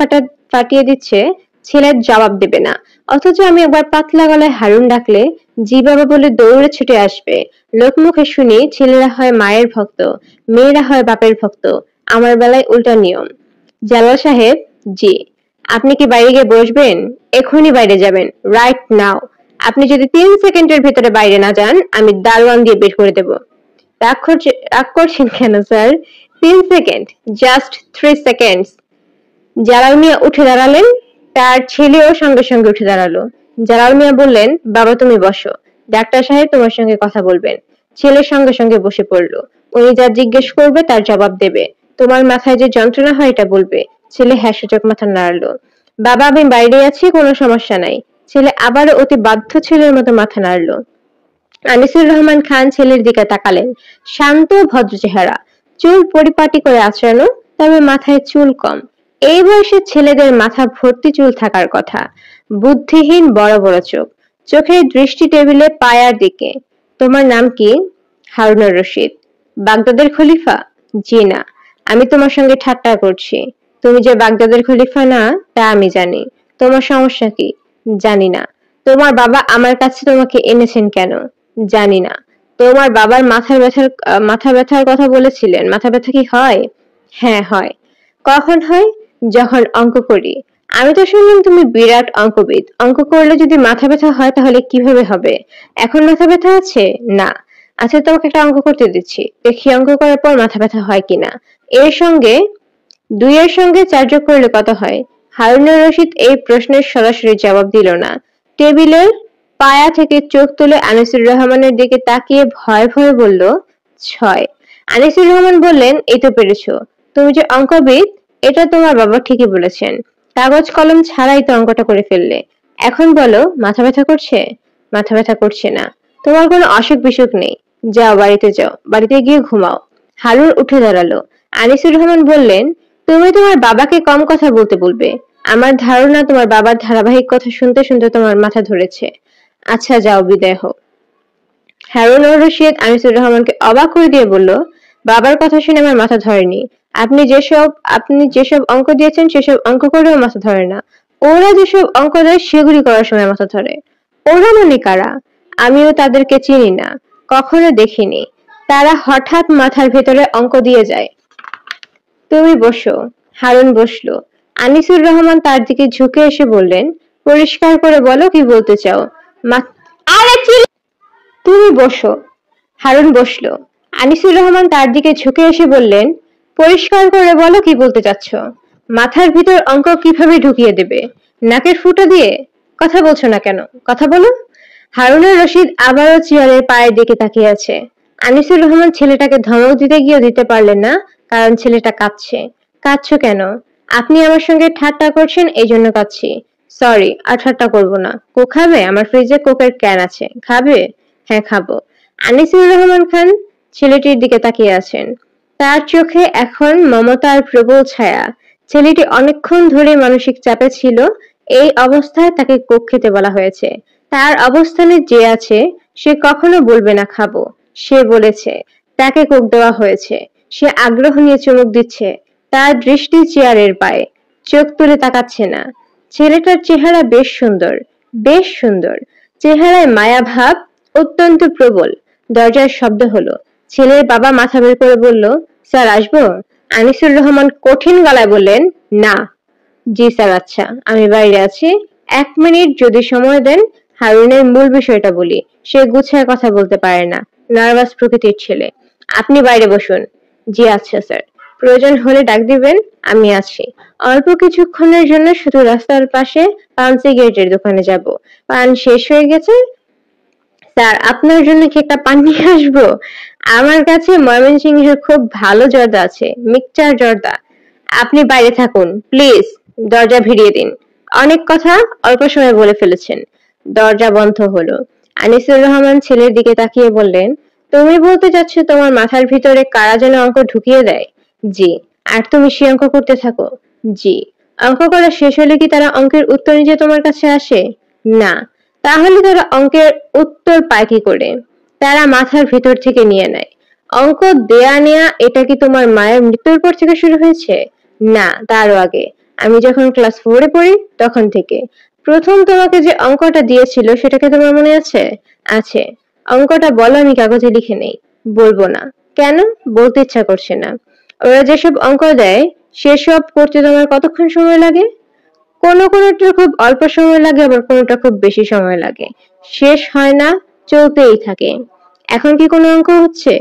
ফাটিয়ে দিচ্ছে, ছেলের জবাব দেবে না। অথচ আমি একবার পাতলা গলায় হারুন ডাকলে জি বাবা বলে দৌড়ে ছুটে আসবে। লোকমুখে শুনি ছেলেরা হয় মায়ের ভক্ত, মেয়েরা হয় বাপের ভক্ত। আমার বেলায় উল্টা নিয়ম। জালাল সাহেব, জি। আপনি কি বাইরে গিয়ে বসবেন? এখনই বাইরে যাবেন। Right now. আপনি যদি ৩ সেকেন্ডের ভেতরে বাইরে না যান, আমি দারোয়ান দিয়ে বের করে দেব। রাগ করছেন কেন sir? ৩ second. Just 3 seconds. Jalal Miah উঠে দাঁড়ালেন। তার ছেলেও সঙ্গে সঙ্গে উঠে দাঁড়ালো। জালাল মিয়া বললেন, বাবা তুমি বসো। ডাক্তার সাহেব তোমার সঙ্গে কথা বলবেন। ছেলে সঙ্গে সঙ্গে বসে পড়ল। উনি যা জিজ্ঞেস করবে তার জবাব দেবে। তোমার মাথায় যে যন্ত্রণা হয় এটা বলবে। ছেলে হ্যাঁ সূচক মাথা নাড়ল। বাবা আমি বাইরে আছি, কোনো সমস্যা নাই। ছেলে আবারও অতি বাধ্য ছেলের মতো মাথা নাড়ল। আনিসুর রহমান খান ছেলের দিকে তাকালেন। শান্ত ভদ্র চেহারা, চুল পরিপাটি করে আঁচড়ানো, তবে মাথায় চুল কম। এই বয়সে ছেলেদের মাথা ভর্তি চুল থাকার কথা। বুদ্ধিহীন বড় বড় চোখ। চোখের দৃষ্টি টেবিলে পায়ার দিকে। তোমার নাম কি? হারুনুর রশিদ। বাগদাদের খলিফা? জি না। আমি তোমার সঙ্গে ঠাট্টা করছি। তুমি যে বাগদাদের খলিফা না তা আমি জানি। তোমার সমস্যা কি? জানি না। তোমার বাবা আমার কাছে তোমাকে এনেছেন কেন? জানি না। তোমার বাবার মাথা ব্যথার কথা বলেছিলেন। মাথা ব্যথা কি হয়? হ্যাঁ হয়। কখন হয়? যখন অঙ্ক করি। আমি তো শুনলাম তুমি বিরাট অঙ্কবিদ। অঙ্ক করলে যদি মাথা ব্যথা হয় তাহলে কিভাবে হবে? এখন মাথা ব্যথা আছে? না। আচ্ছা তোমাকে একটা অঙ্ক করতে দিচ্ছি। দেখি অঙ্ক করার পর মাথা ব্যথা হয় কিনা। এর সঙ্গে ২ এর সঙ্গে ৪ যোগ করলে কত হয়? হারুনুর রশিদ এই প্রশ্নের সরাসরি জবাব দিল না। টেবিলের পায়া থেকে চোখ তুলে আনিসুর রহমানের দিকে তাকিয়ে ভয়ে ভয়ে বলল, ৬। আনিসুর রহমান বললেন, এই তো পেরেছো। তুমি যে অঙ্কবিদ এটা তোমার বাবা ঠিকই বলেছেন। কাগজ কলম ছাড়াই তো অঙ্কটা করে ফেললে। এখন বলো মাথা ব্যথা করছে? মাথা ব্যথা করছে না। তোমার কোনো অসুখ বিসুখ নেই। যাও বাড়িতে যাও। বাড়িতে গিয়ে ঘুমাও। হারুন উঠে দাঁড়ালো। আনিসুর রহমান বললেন, তুমি তোমার বাবাকে কম কথা বলতে বলবে। আমার ধারণা তোমার বাবার ধারাবাহিক কথা শুনতে শুনতে তোমার মাথা ধরেছে। আচ্ছা যাও, বিদায় হও। হারুন আর রশিদ আনিসুর রহমানকে অবাক করে দিয়ে বলল, বাবার কথা শুনে আমার মাথা ধরেনি। আপনি যেসব অঙ্ক দিয়েছেন সেসব অঙ্ক করেও মাথা ধরে না। ওরা যেসব অঙ্ক দেয় সেগুলি করার সময় মাথা ধরে। ওরা মানে কারা? আমিও তাদেরকে চিনি না, কখনো দেখিনি। তারা হঠাৎ মাথার ভেতরে অঙ্ক দিয়ে যায়। তুমি বসো। হারুন বসলো। আনিসুর রহমান তার দিকে ঝুঁকে এসে বললেন, পরিষ্কার করে বলো কি বলতে চাও। আরে তুমি বসো। হারুন বসলো। আনিসুর রহমান তার দিকে ঝুঁকে এসে বললেন, পরিষ্কার করে বলো কি বলতে চাচ্ছ? মাথার ভিতর অঙ্ক কিভাবে ঢুকিয়ে দেবে? নাকের ফুটো দিয়ে? কথা বলছো না কেন? কথা বলো। হারুনুর রশিদ আবারও চেয়ারের পায়ের দিকে তাকিয়ে আছে। আনিসুর রহমান ছেলেটাকে ধমক দিতে গিয়েও দিতে পারলেন না, কারণ ছেলেটা কাঁদছে। কাঁদছো কেন? আপনি আমার সঙ্গে ঠাট্টা করছেন, এই জন্য কাঁদছি। সরি, আর ঠাট্টা করবো না। কোক খাবে? আমার ফ্রিজে কোকের ক্যান আছে, খাবে? হ্যাঁ খাবো। আনিসুর রহমান খান ছেলেটির দিকে তাকিয়ে আছেন। তার চোখে এখন মমতার প্রবল ছায়া। ছেলেটি অনেকক্ষণ ধরে মানসিক চাপে ছিল, এই অবস্থায় তাকে কোক খেতে বলা হয়েছে। তার অবস্থানে যে আছে সে কখনো বলবে না খাবো। সে বলেছে, তাকে কোক দেওয়া হয়েছে। সে আগ্রহ নিয়ে চুমুক দিচ্ছে। তার দৃষ্টি চেয়ারের পায়ে, চোখ তুলে তাকাচ্ছে না। ছেলেটার চেহারা বেশ সুন্দর, বেশ সুন্দর। চেহারায় মায়া ভাব অত্যন্ত প্রবল। দরজার শব্দ হলো। ছেলের বাবা মাথা বের করে বলল, স্যার আসবো? আনিসুর রহমান কঠিন গলায় বললেন, না। জি স্যার, আচ্ছা আমি বাইরে আছি, 1 মিনিট যদি সময় দেন। হারুনের মূল বিষয়টা বলি। সে গুছায় কথা বলতে পারে না, নার্ভাস প্রকৃতির ছেলে। আপনি বাইরে বসুন। জি আচ্ছা স্যার, প্রয়োজন হলে ডাক দিবেন, আমি আছি। অল্প কিছুক্ষণের জন্য শুধু রাস্তার পাশে পান সিগারেটের দোকানে যাব। পান শেষ হয়ে গেছে। স্যার আপনার জন্য কি একটা পান নিয়ে আসবো? আমার কাছে ময়মনসিংহের খুব ভালো জর্দা আছে, মিক্সচার জর্দা। আপনি বাইরে থাকুন প্লিজ, দরজা ভিড়িয়ে দিন। অনেক কথা অল্প সময় বলে ফেলেছেন। দরজা বন্ধ হলো। আনিসুর রহমান ছেলের দিকে তাকিয়ে বললেন, তুমি বলতে চাচ্ছ তোমার মাথার ভিতরে কারা যেন অঙ্ক ঢুকিয়ে দেয়? জি। আর তুমি সে অঙ্ক করতে থাকো? জি। অঙ্ক করা শেষ হলে কি তারা অঙ্কের উত্তর নিজে তোমার কাছে আসে? না। তাহলে তারা অঙ্কের উত্তর পায় কি করে? তারা মাথার ভিতর থেকে নিয়ে নেয়। অঙ্ক দেয়া নেয়া এটা কি তোমার মায়ের মৃত্যুর পর থেকে শুরু হয়েছে? না, তারও আগে। আমি যখন ক্লাস 4-এ পড়ি তখন থেকে। প্রথম তোমাকে যে অঙ্কটা দিয়েছিল সেটা কি তোমার মনে আছে? আছে। অঙ্কটা বলো, আমি কাগজে লিখে নেই। বলবো না। কেন? বলতে ইচ্ছা করছে না। ওরা যেসব অঙ্ক দেয় সেসব করতে তোমার কতক্ষণ সময় লাগে? কোনোটা খুব অল্প সময় লাগে, আবার কোনোটা খুব বেশি সময় লাগে। শেষ হয় না, চলতেই থাকে। এখন কি কোনো অঙ্ক হচ্ছে?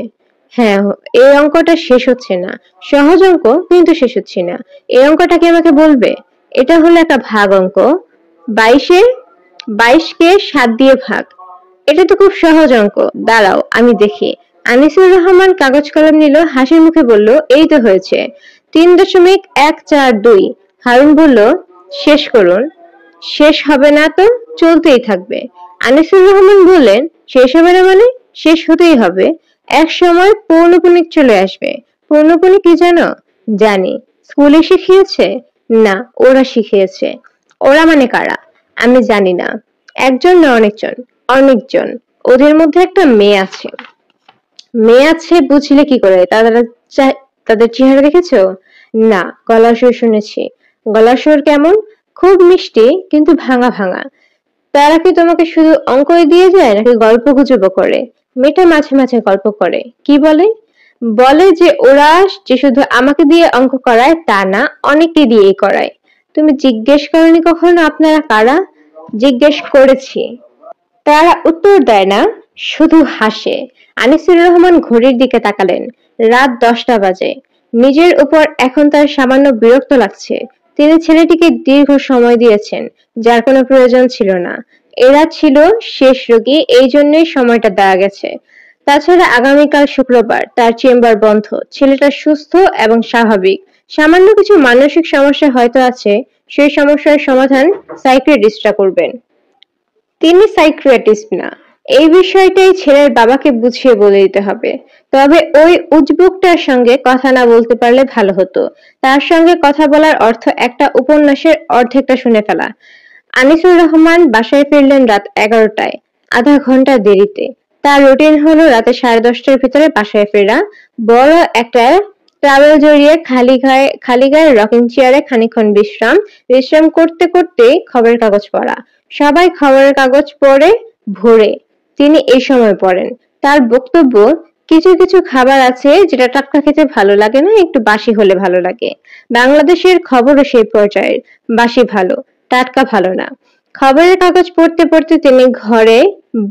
হ্যাঁ, এই অঙ্কটা শেষ হচ্ছে না। সহজ অঙ্ক, কিন্তু শেষ হচ্ছে না। এই অঙ্কটা কি আমাকে বলবে? এটা হলো একটা ভাগ অঙ্ক। 22কে 7 দিয়ে ভাগ। এটা তো খুব সহজ অঙ্ক। দাঁড়াও আমি দেখি। আনিসুর রহমান কাগজ কলম নিল, হাসি মুখে বলল, এই তো হয়েছে। 3.142। হারুন বলল, শেষ করুন। শেষ হবে না তো, চলতেই থাকবে। আনিসুর রহমান বললেন, শেষ হবে না মানে? শেষ হতেই হবে। এক সময় পৌনপুনিক চলে আসবে। পৌনপুনিক কি জানো? জানি। স্কুলে শিখিয়েছে? না, ওরা শিখিয়েছে। ওরা মানে কারা? আমি জানি না। একজন না অনেকজন? অনেকজন। ওদের মধ্যে একটা মেয়ে আছে। মেয়ে আছে বুঝলে কি করে? তাদের চেহারা দেখেছো? না, গলার সুর শুনেছি। গলার সুর কেমন? খুব মিষ্টি, কিন্তু ভাঙা ভাঙা। তারা কি তোমাকে শুধু অঙ্কই দিয়ে যায়, নাকি গল্প গুজবও করে? মেয়েটা মাঝে মাঝে গল্প করে। কি বলে? বলে যে ওরা যে শুধু আমাকে দিয়ে অঙ্ক করায় তা না, অনেকে দিয়েই করায়। তুমি জিজ্ঞেস করনি কখনো আপনারা কারা? জিজ্ঞেস করেছি। তারা উত্তর দেয় না, শুধু হাসে। আনিসুর রহমান ঘড়ির দিকে তাকালেন। রাত 10টা বাজে। নিজের উপর এখন তার সামান্য বিরক্ত লাগছে। তিনি ছেলেটিকে দীর্ঘ সময় দিয়েছেন, যার কোনো প্রয়োজন ছিল না। এরা ছিল শেষ রোগী, এই জন্যই সময়টা দেয়া গেছে। তাছাড়া আগামীকাল শুক্রবার, তার চেম্বার বন্ধ। ছেলেটা সুস্থ এবং স্বাভাবিক। সামান্য কিছু মানসিক সমস্যা হয়তো আছে, সেই সমস্যার সমাধান সাইকিয়াট্রিস্টরা করবেন। তিনি সাইকিয়াট্রিস্ট না। এই বিষয়টাই ছেলের বাবাকে বুঝিয়ে বলে দিতে হবে। তবে ওই উজবুকটার সঙ্গে কথা না বলতে পারলে ভালো হতো। তার সঙ্গে কথা বলার অর্থ একটা উপন্যাসের অর্ধেকটা শুনে ফেলা। আনিসুর রহমান বাসায় ফিরলেন রাত 11টায়, আধা ঘন্টা দেরিতে। তার রুটিন হলো রাতে 10:30টার ভিতরে বাসায় ফেরা, বড় একটা টাওয়েল জড়িয়ে খালি গায়ে রকিং চেয়ারে খানিকক্ষণ বিশ্রাম করতে করতে খবরের কাগজ পড়া। সবাই খবরের কাগজ পড়ে ভোরে, তিনি এই সময় পড়েন। তার বক্তব্য, কিছু কিছু খাবার আছে যেটা টাটকা খেতে ভালো লাগে না, একটু বাসি হলে ভালো লাগে। বাংলাদেশের খবরও সেই পর্যায়ের। বাসি ভালো, টাটকা ভালো না। খবরের কাগজ পড়তে পড়তে তিনি ঘরে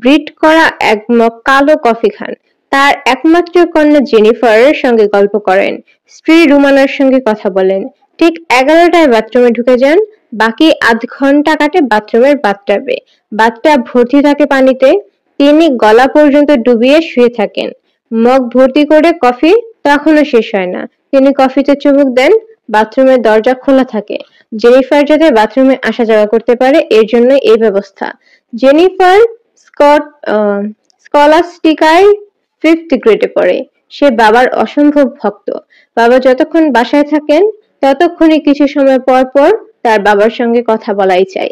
ব্রিট করা এক মগ কালো কফি খান। তার একমাত্র কন্যা জেনিফারের সঙ্গে গল্প করেন, স্ত্রী রুমানার সঙ্গে কথা বলেন। ঠিক 11টায় বাথরুমে ঢুকে যান, বাকি আধ ঘন্টা কাটে বাথরুমের বাথটাবে। বাথটাব ভর্তি থাকে পানিতে, তিনি গলা পর্যন্ত ডুবিয়ে শুয়ে থাকেন। মগ ভর্তি করে কফি তখনও শেষ হয় না, তিনি কফিতে চুমুক দেন। বাথরুমের দরজা খোলা থাকে, জেনিফার যাতে বাথরুমে আসা যাওয়া করতে পারে এর জন্য এই ব্যবস্থা। জেনিফার স্কলাস্টিকায় 5th গ্রেডে পড়ে। সে বাবার অসম্ভব ভক্ত। বাবা যতক্ষণ বাসায় থাকেন ততক্ষণই কিছু সময় পর পর তার বাবার সঙ্গে কথা বলাই চাই।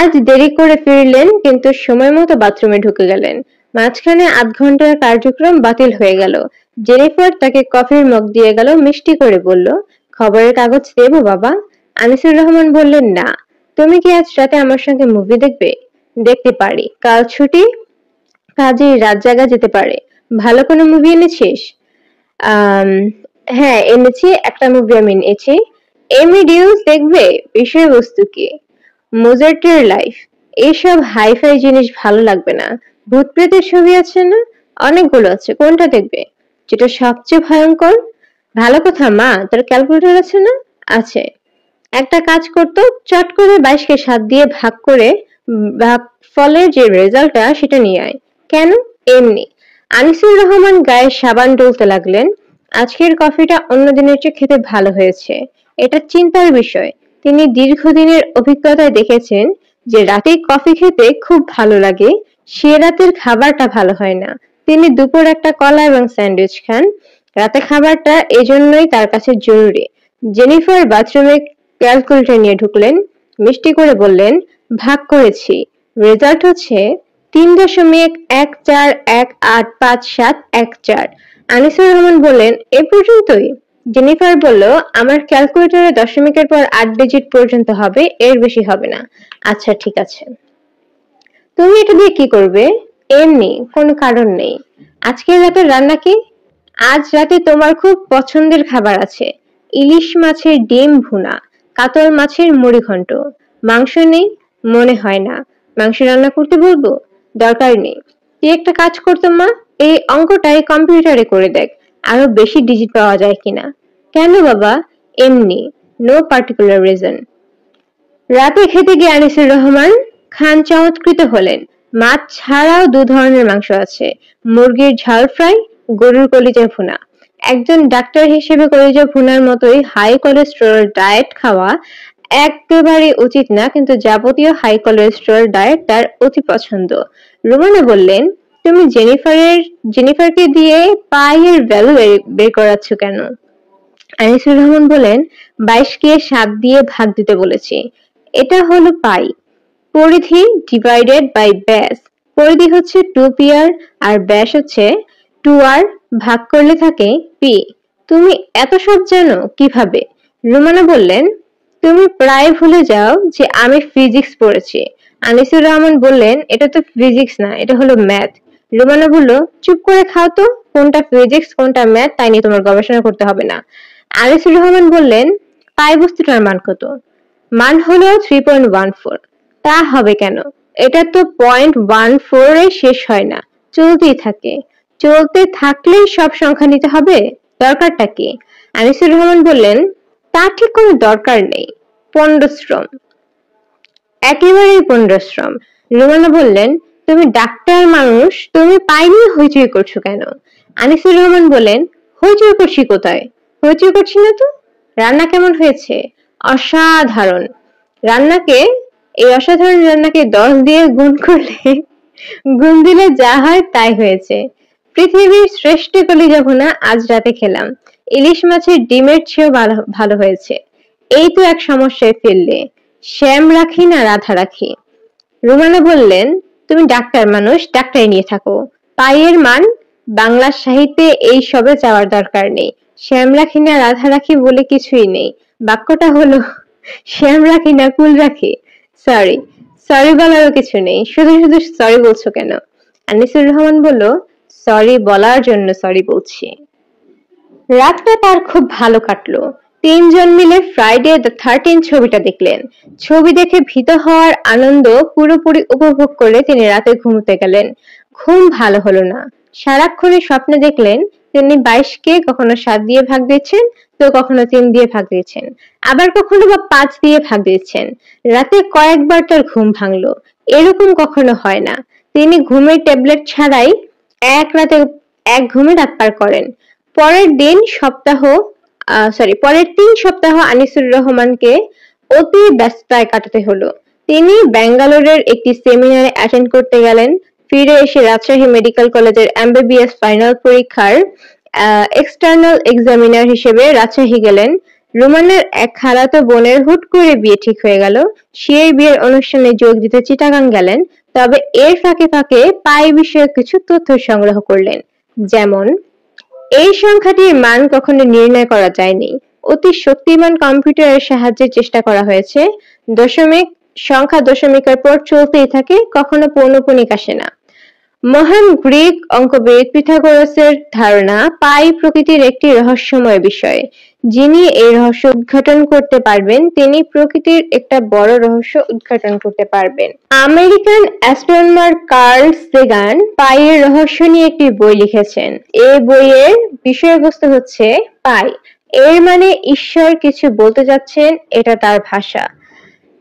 আজ দেরি করে ফিরলেন, কিন্তু সময় মতো বাথরুমে ঢুকে গেলেন। মাঝখানে আধ ঘন্টার কার্যক্রম বাতিল হয়ে গেল। জেনিফার তাকে কফির মগ দিয়ে গেল, মিষ্টি করে বলল, খবরের কাগজ দেবো বাবা? আনিসুর রহমান বললেন, না। তুমি কি আজ রাতে আমার সঙ্গে মুভি দেখবে? দেখতে পারি, কাল ছুটি, কাজেই রাত জাগা যেতে পারে। ভালো কোনো মুভি এনেছিস? হ্যাঁ এনেছি, একটা মুভি আমি এনেছি। এমিডিউস দেখবে? বিষয়বস্তু কি? মোজার্টের লাইফ। এইসব হাইফাই জিনিস ভালো লাগবে না। ভূত প্রেতের ছবি আছে না? অনেকগুলো আছে, কোনটা দেখবে? যেটা সবচেয়ে ভয়ঙ্কর। ভালো কথা মা, তোর ক্যালকুলেটর আছে না? আছে। একটা কাজ করতো, চট করে 22কে 7 দিয়ে ভাগ করে ফলের যে রেজাল্টটা সেটা নিয়ে আয়। কেন? এমনি। আনিসুর রহমান গায়ে সাবান ডলতে লাগলেন। আজকের কফিটা অন্য দিনের চেয়ে খেতে ভালো হয়েছে। এটা চিন্তার বিষয়। তিনি দীর্ঘদিনের অভিজ্ঞতায় দেখেছেন যে রাতে কফি খেতে খুব ভালো লাগে, সে রাতের খাবারটা ভালো হয় না। তিনি দুপুর একটা কলা এবং স্যান্ডউইচ খান। রাতে খাবারটা এজন্যই তার কাছে জরুরি। জেনিফার বাথরুমে ক্যালকুলেটর নিয়ে ঢুকলেন, মিষ্টি করে বললেন, ভাগ করেছি। রেজাল্ট হচ্ছে 3.14185714। আনিসুর রহমান বললেন, এ পর্যন্তই? জেনিফার বলল, আমার ক্যালকুলেটরে দশমিকের পর 8 ডিজিট পর্যন্ত হবে, এর বেশি হবে না। আচ্ছা ঠিক আছে। তুমি এটা দিয়ে কি করবে? এমনি, কোনো কারণ নেই। আজকের রাতের রান্না কি? আজ রাতে তোমার খুব পছন্দের খাবার আছে, ইলিশ মাছের ডিম ভুনা, কাতল মাছের মুড়ি ঘন্ট। মাংস নেই? মনে হয় না। মাংস রান্না করতে বলবো? দরকার নেই। তুই একটা কাজ করতো মা, এই অঙ্কটাই কম্পিউটারে করে দেখ, আরো বেশি ডিজিট পাওয়া যায় কিনা। কেন বাবা? এমনি, নো পার্টিকুলার রিজন। রাতে খেতে গিয়ে আনিসুর রহমান খান চমৎকৃত হলেন। মাছ ছাড়াও 2 ধরনের মাংস আছে, মুরগির ঝাল ফ্রাই, গরুর কলিজা ভুনা। একজন ডাক্তার হিসেবে কলিজা ভুনার মতোই হাই কোলেস্টেরল ডায়েট খাওয়া একেবারে উচিত না, কিন্তু যাবতীয় হাই কোলেস্টেরল ডায়েট তার অতি পছন্দ। রুমানা বললেন, তুমি জেনিফারকে দিয়ে পায়ের ভ্যালু বের করাচ্ছ কেন? আনিসুর রহমান বলেন, 22কে 7 দিয়ে ভাগ দিতে বলেছি। এটা হলো পাই। পরিধি ডিভাইডেড বাই ব্যাস। পরিধি হচ্ছে 2 pr আর ব্যাস হচ্ছে 2r, ভাগ করলে থাকে পি। তুমি এত সব জানো কিভাবে? রুমানা বললেন, তুমি প্রায় ভুলে যাও যে আমি ফিজিক্স পড়েছি। আনিসুর রহমান বললেন, এটা তো ফিজিক্স না, এটা হলো ম্যাথ। রুমানা বলল, চুপ করে খাও তো, কোনটা ফিজিক্স কোনটা ম্যাথ তাই নিয়ে তোমার গবেষণা করতে হবে না। আনিসুর রহমান বললেন, পাই বস্তুটার মান কত? মান হলো 3.14। তা হবে কেন? এটা তো 0.14 এ শেষ হয় না, চলতেই থাকে। চলতে থাকলেই সব সংখ্যা নিতে হবে? দরকারটা কি? আনিসুর রহমান বললেন, তা ঠিক কোনো দরকার নেই। পণ্ডশ্রম, একেবারেই পণ্ডশ্রম। রুমানা বললেন, তুমি ডাক্তার মানুষ, তুমি পাই নিয়ে হইচই করছো কেন? আনিসুর রহমান বললেন, হইচই করছি কোথায়? হইচই করছি না তো। রান্না কেমন হয়েছে? অসাধারণ। এই অসাধারণ রান্নাকে 10 দিয়ে গুণ দিলে যা হয় তাই হয়েছে। পৃথিবীর শ্রেষ্ঠ কলিজা ভুনা আজ রাতে খেলাম। ইলিশ মাছের ডিমের চেয়েও ভালো হয়েছে। এই তো এক সমস্যায় ফেললে। শ্যাম রাখি না রাধা রাখি? রুমানা বললেন, তুমি ডাক্তার মানুষ, ডাক্তারি নিয়ে থাকো। পায়ের মান বাংলা সাহিত্যে এই সবে চাওয়ার দরকার নেই। শ্যাম রাখি না রাধা রাখি বলে কিছুই নেই। বাক্যটা হলো শ্যাম রাখি না কুল রাখি। সরি, সরি বলারও কিছু নেই, শুধু শুধু সরি বলছো কেন? আনিসুর রহমান বলল, সরি বলার জন্য সরি বলছি। রাতটা তার খুব ভালো কাটলো। 3 জন মিলে ফ্রাইডে দ্য 13th ছবিটা দেখলেন। ছবি দেখে ভীত হওয়ার আনন্দ পুরোপুরি উপভোগ করে তিনি রাতে ঘুমোতে গেলেন। ঘুম ভালো হলো না, সারাক্ষণই স্বপ্নে দেখলেন তিনি 22কে কখনো 7 দিয়ে ভাগ দিচ্ছেন, তো কখনো 3 দিয়ে ভাগ দিচ্ছেন, আবার কখনো বা 5 দিয়ে ভাগ দিচ্ছেন। রাতে কয়েকবার তার ঘুম ভাঙলো। এরকম কখনো হয় না। তিনি ঘুমের ট্যাবলেট ছাড়াই এক ঘুমে রাত পার করেন। পরের 3 সপ্তাহ আনিসুর রহমানকে অতি ব্যস্ততায় কাটাতে হলো। তিনি ব্যাঙ্গালোরের একটি সেমিনারে অ্যাটেন্ড করতে গেলেন। ফিরে এসে রাজশাহী মেডিকেল কলেজের এমবিবিএস ফাইনাল পরীক্ষার এক্সটার্নাল এক্সামিনার হিসেবে রাজশাহী গেলেন। রুমানের এক খালাতো বোনের হুট করে বিয়ে ঠিক হয়ে গেল। সেই বিয়ের অনুষ্ঠানে যোগ দিতে চিটাগাং গেলেন। তবে এর ফাঁকে ফাঁকে পাই বিষয়ক কিছু তথ্য সংগ্রহ করলেন। যেমন, এই সংখ্যাটির মান কখনো নির্ণয় করা যায়নি। অতি শক্তিমান কম্পিউটারের সাহায্যে চেষ্টা করা হয়েছে। সংখ্যা দশমিকের পর চলতেই থাকে, কখনো পৌনঃপুনিক আসে না। মহান গ্রিক অঙ্কবিদ পিথাগোরাসের ধারণা পাই প্রকৃতির একটি রহস্যময় বিষয়। যিনি এই রহস্য উদ্ঘাটন করতে পারবেন তিনি প্রকৃতির একটা বড় রহস্য উদ্ঘাটন করতে পারবেন। আমেরিকান অ্যাস্ট্রোনমার কার্ল সেগান পাইয়ের রহস্য নিয়ে একটি বই লিখেছেন। এই বইয়ের বিষয়বস্তু হচ্ছে পাই। এর মানে ঈশ্বর কিছু বলতে যাচ্ছেন, এটা তার ভাষা।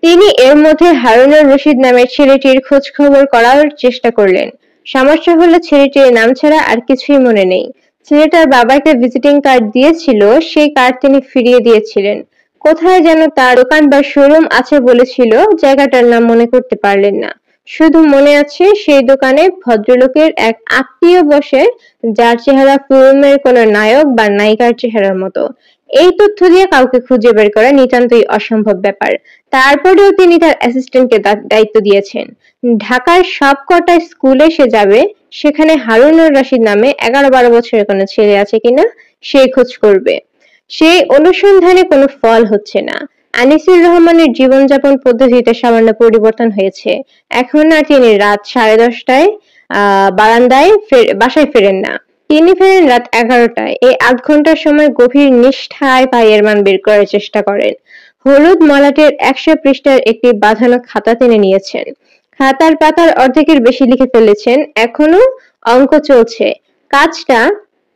তিনি এর মধ্যে হারুনুর রশিদ নামের ছেলেটির খোঁজ খবর করার চেষ্টা করলেন। সমস্যা হলো ছেলেটির নাম ছাড়া আর কিছুই মনে নেই। ছেলেটার বাবা একটা ভিজিটিং কার্ড দিয়েছিল, সেই কার্ড তিনি ফিরিয়ে দিয়েছিলেন। কোথায় যেন তার দোকান বা শোরুম আছে বলেছিল, জায়গাটার নাম মনে করতে পারলেন না। শুধু মনে আছে সেই দোকানে ভদ্রলোকের এক আত্মীয় বসে, যার চেহারা ফিল্মের কোনো নায়ক বা নায়িকার চেহারার মতো। এই তথ্য দিয়ে কাউকে খুঁজে বের করা নিতান্তই অসম্ভব ব্যাপার। তারপরেও তিনি তার অ্যাসিস্ট্যান্টকে দায়িত্ব দিয়েছেন। ঢাকার সবকটা স্কুলে সে যাবে, সেখানে হারুনুর রশিদ নামে 11-12 বছরের কোনো ছেলে আছে কিনা সেই খোঁজ করবে। সেই অনুসন্ধানে কোনো ফল হচ্ছে না। আনিসুর রহমানের জীবনযাপন পদ্ধতিতে সামান্য পরিবর্তন হয়েছে। এখন আর তিনি রাত 10:30টায় বাসায় ফেরেন না। তিনি ফেরেন রাত 11টায়। এই 8 ঘন্টার সময় গভীর নিষ্ঠায় পাইয়ের মান বের করার চেষ্টা করেন। হলুদ মলাটের 100 পৃষ্ঠার একটি বাঁধানো খাতা তিনি নিয়েছেন। খাতার পাতার অর্ধেকের বেশি লিখে ফেলেছেন। এখনো অঙ্ক চলছে। কাজটা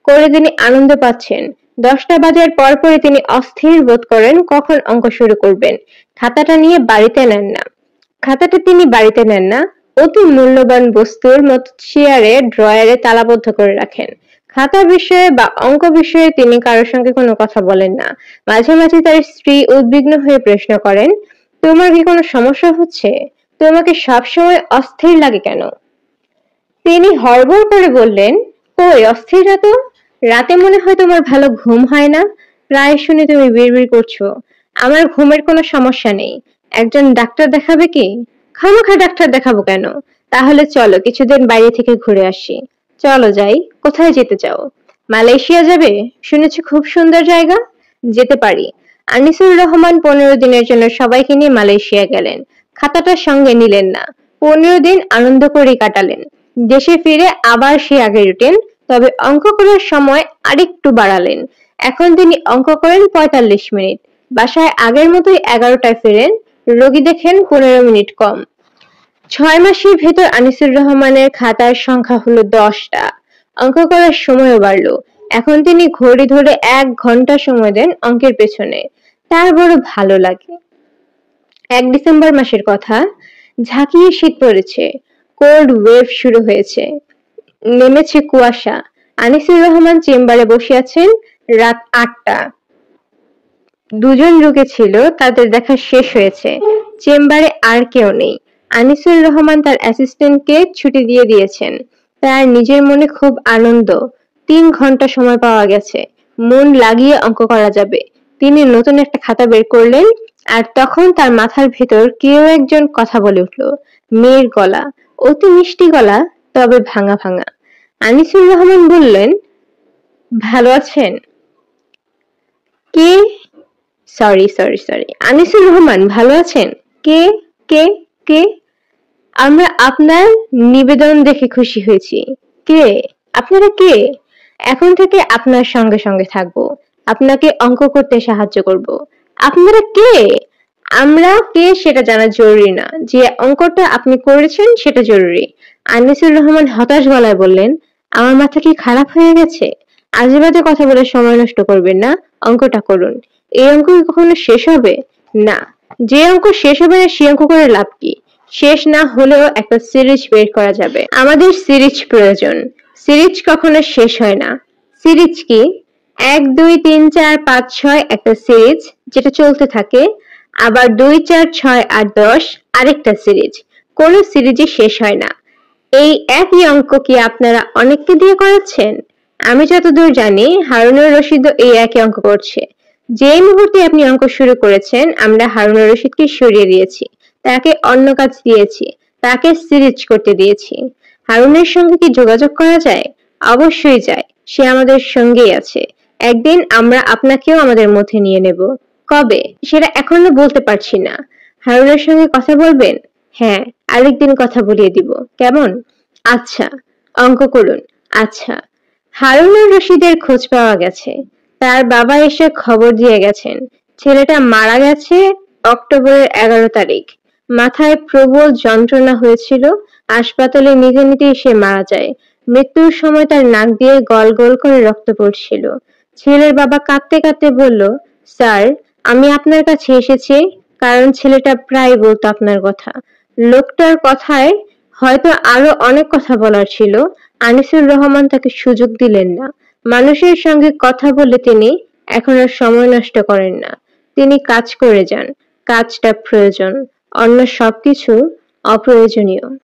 করে তিনি আনন্দ পাচ্ছেন। 10টা বাজার পরপরই তিনি অস্থির বোধ করেন কখন অঙ্ক শুরু করবেন। খাতাটা তিনি বাড়িতে নেন না। অতি মূল্যবান বস্তুর মতো চেয়ারে ড্রয়ারে তালাবদ্ধ করে রাখেন। খাতা বিষয়ে বা অঙ্ক বিষয়ে তিনি কারোর সঙ্গে কোনো কথা বলেন না। মাঝে মাঝে তার স্ত্রী উদ্বিগ্ন হয়ে প্রশ্ন করেন, তোমার কি কোনো সমস্যা হচ্ছে? তোমাকে সবসময় অস্থির লাগে কেন? তিনি হড়বড় করে বললেন, কই অস্থির না তো। রাতে মনে হয় তোমার ভালো ঘুম হয় না। প্রায় শুনে তুমি বিড়বিড় করছো। আমার ঘুমের কোনো সমস্যা নেই। একজন ডাক্তার দেখাবে কি? খামোখা ডাক্তার দেখাবো কেন? তাহলে চলো কিছুদিন বাইরে থেকে ঘুরে আসি। চলো যাই। কোথায় যেতে চাও? মালয়েশিয়া যাবে? শুনেছি খুব সুন্দর জায়গা। যেতে পারি। আনিসুর রহমান 15 দিনের জন্য সবাইকে নিয়ে মালয়েশিয়া গেলেন। খাতাটা সঙ্গে নিলেন না। 15 দিন আনন্দ করে কাটালেন। দেশে ফিরে আবার সেই আগের রুটিন, তবে অঙ্ক করার সময় আরেকটু বাড়ালেন। এখন তিনি অঙ্ক করেন 45 মিনিট। বাসায় আগের মতোই 11টায় ফেরেন। রোগী দেখেন 15 মিনিট কম। 6 মাসের ভেতর আনিসুর রহমানের খাতার সংখ্যা হলো 10টা। অঙ্ক করার সময়ও বাড়লো। এখন তিনি ঘড়ি ধরে 1 ঘন্টা সময় দেন অঙ্কের পেছনে। তার বড় ভালো লাগে। 1 ডিসেম্বর মাসের কথা। ঝাঁকিয়ে শীত পড়েছে। কোল্ড ওয়েভ শুরু হয়েছে। নেমেছে কুয়াশা। আনিসুর রহমান চেম্বারে বসে আছেন। রাত 8টা। দুজন রোগী ছিল, তাদের দেখা শেষ হয়েছে। চেম্বারে আর কেউ নেই। আনিসুর রহমান তার অ্যাসিস্ট্যান্টকে ছুটি দিয়ে দিয়েছেন। তার নিজের মনে খুব আনন্দ। 3 ঘন্টা সময় পাওয়া গেছে। মন লাগিয়ে অঙ্ক করা যাবে। তিনি নতুন একটা খাতা বের করলেন। আর তখন তার মাথার ভেতর কেউ একজন কথা বলে উঠল। মেয়ের গলা, অতি মিষ্টি গলা, তবে ভাঙা ভাঙা। আনিসুর রহমান বললেন, ভালো আছেন? কে? সরি। আনিসুর রহমান ভালো আছেন? কে কে কে? আমরা আপনার নিবেদন দেখে খুশি হয়েছি। কে? আপনারা কে? এখন থেকে আপনার সঙ্গে সঙ্গে থাকবো। আপনাকে অঙ্ক করতে সাহায্য করব। আপনারা কে? আমরা কে সেটা জানা জরুরি না, যে অঙ্কটা আপনি করেছেন সেটা জরুরি। আনিসুর রহমান হতাশ গলায় বললেন, আমার মাথা কি খারাপ হয়ে গেছে? আজে বাজে কথা বলে সময় নষ্ট করবেন না, অঙ্কটা করুন। এই অঙ্ক কি কখনো শেষ হবে? না। যে অঙ্ক শেষ হবে না সে অঙ্ক করে লাভ কি? শেষ না হলেও একটা সিরিজ বের করা যাবে। আমাদের সিরিজ প্রয়োজন। সিরিজ কখনো শেষ হয় না। সিরিজ কি? 1 2 3 4 5 6 একটা সিরিজ যেটা চলতে থাকে, আবার 2 4 6 8 10 আরেকটা সিরিজ। কোনো সিরিজই শেষ হয় না। এই একই অঙ্ক কি আপনারা অনেককে দিয়ে করাচ্ছেন? আমি যতদূর জানি হারুনুর রশিদও এই একই অঙ্ক করছে। যেই মুহূর্তে আপনি অঙ্ক শুরু করেছেন আমরা হারুনুর রশিদকে সরিয়ে দিয়েছি, তাকে অন্য কাজ দিয়েছি, তাকে সিরিজ করতে দিয়েছি। হারুনের সঙ্গে কি যোগাযোগ করা যায়? অবশ্যই যায়, সে আমাদের সঙ্গেই আছে। একদিন আমরা আপনাকেও আমাদের মধ্যে নিয়ে নেব। কবে সেটা এখনো বলতে পারছি না। হারুনের সঙ্গে কথা বলবেন? হ্যাঁ, আরেকদিন কথা বলিয়ে দিব। কেমন? আচ্ছা। অঙ্ক করুন। আচ্ছা। হারুনুর রশিদের খোঁজ পাওয়া গেছে। তার বাবা এসে খবর দিয়ে গেছেন ছেলেটা মারা গেছে অক্টোবরের 11 তারিখ। মাথায় প্রবল যন্ত্রণা হয়েছিল, হাসপাতালে নিতে নিতেই সে মারা যায়। মৃত্যুর সময় তার নাক দিয়ে গল গল করে রক্ত পড়ছিল। ছেলের বাবা কাঁদতে কাঁদতে বলল, স্যার, আমি আপনার কাছে এসেছি কারণ ছেলেটা প্রায় বলতো আপনার কথা। লোকটার কথায় হয়তো আরো অনেক কথা বলার ছিল, আনিসুর রহমান তাকে সুযোগ দিলেন না। মানুষের সঙ্গে কথা বলে তিনি এখন আর সময় নষ্ট করেন না। তিনি কাজ করে যান। কাজটা প্রয়োজন, অন্য সবকিছু অপ্রয়োজনীয়।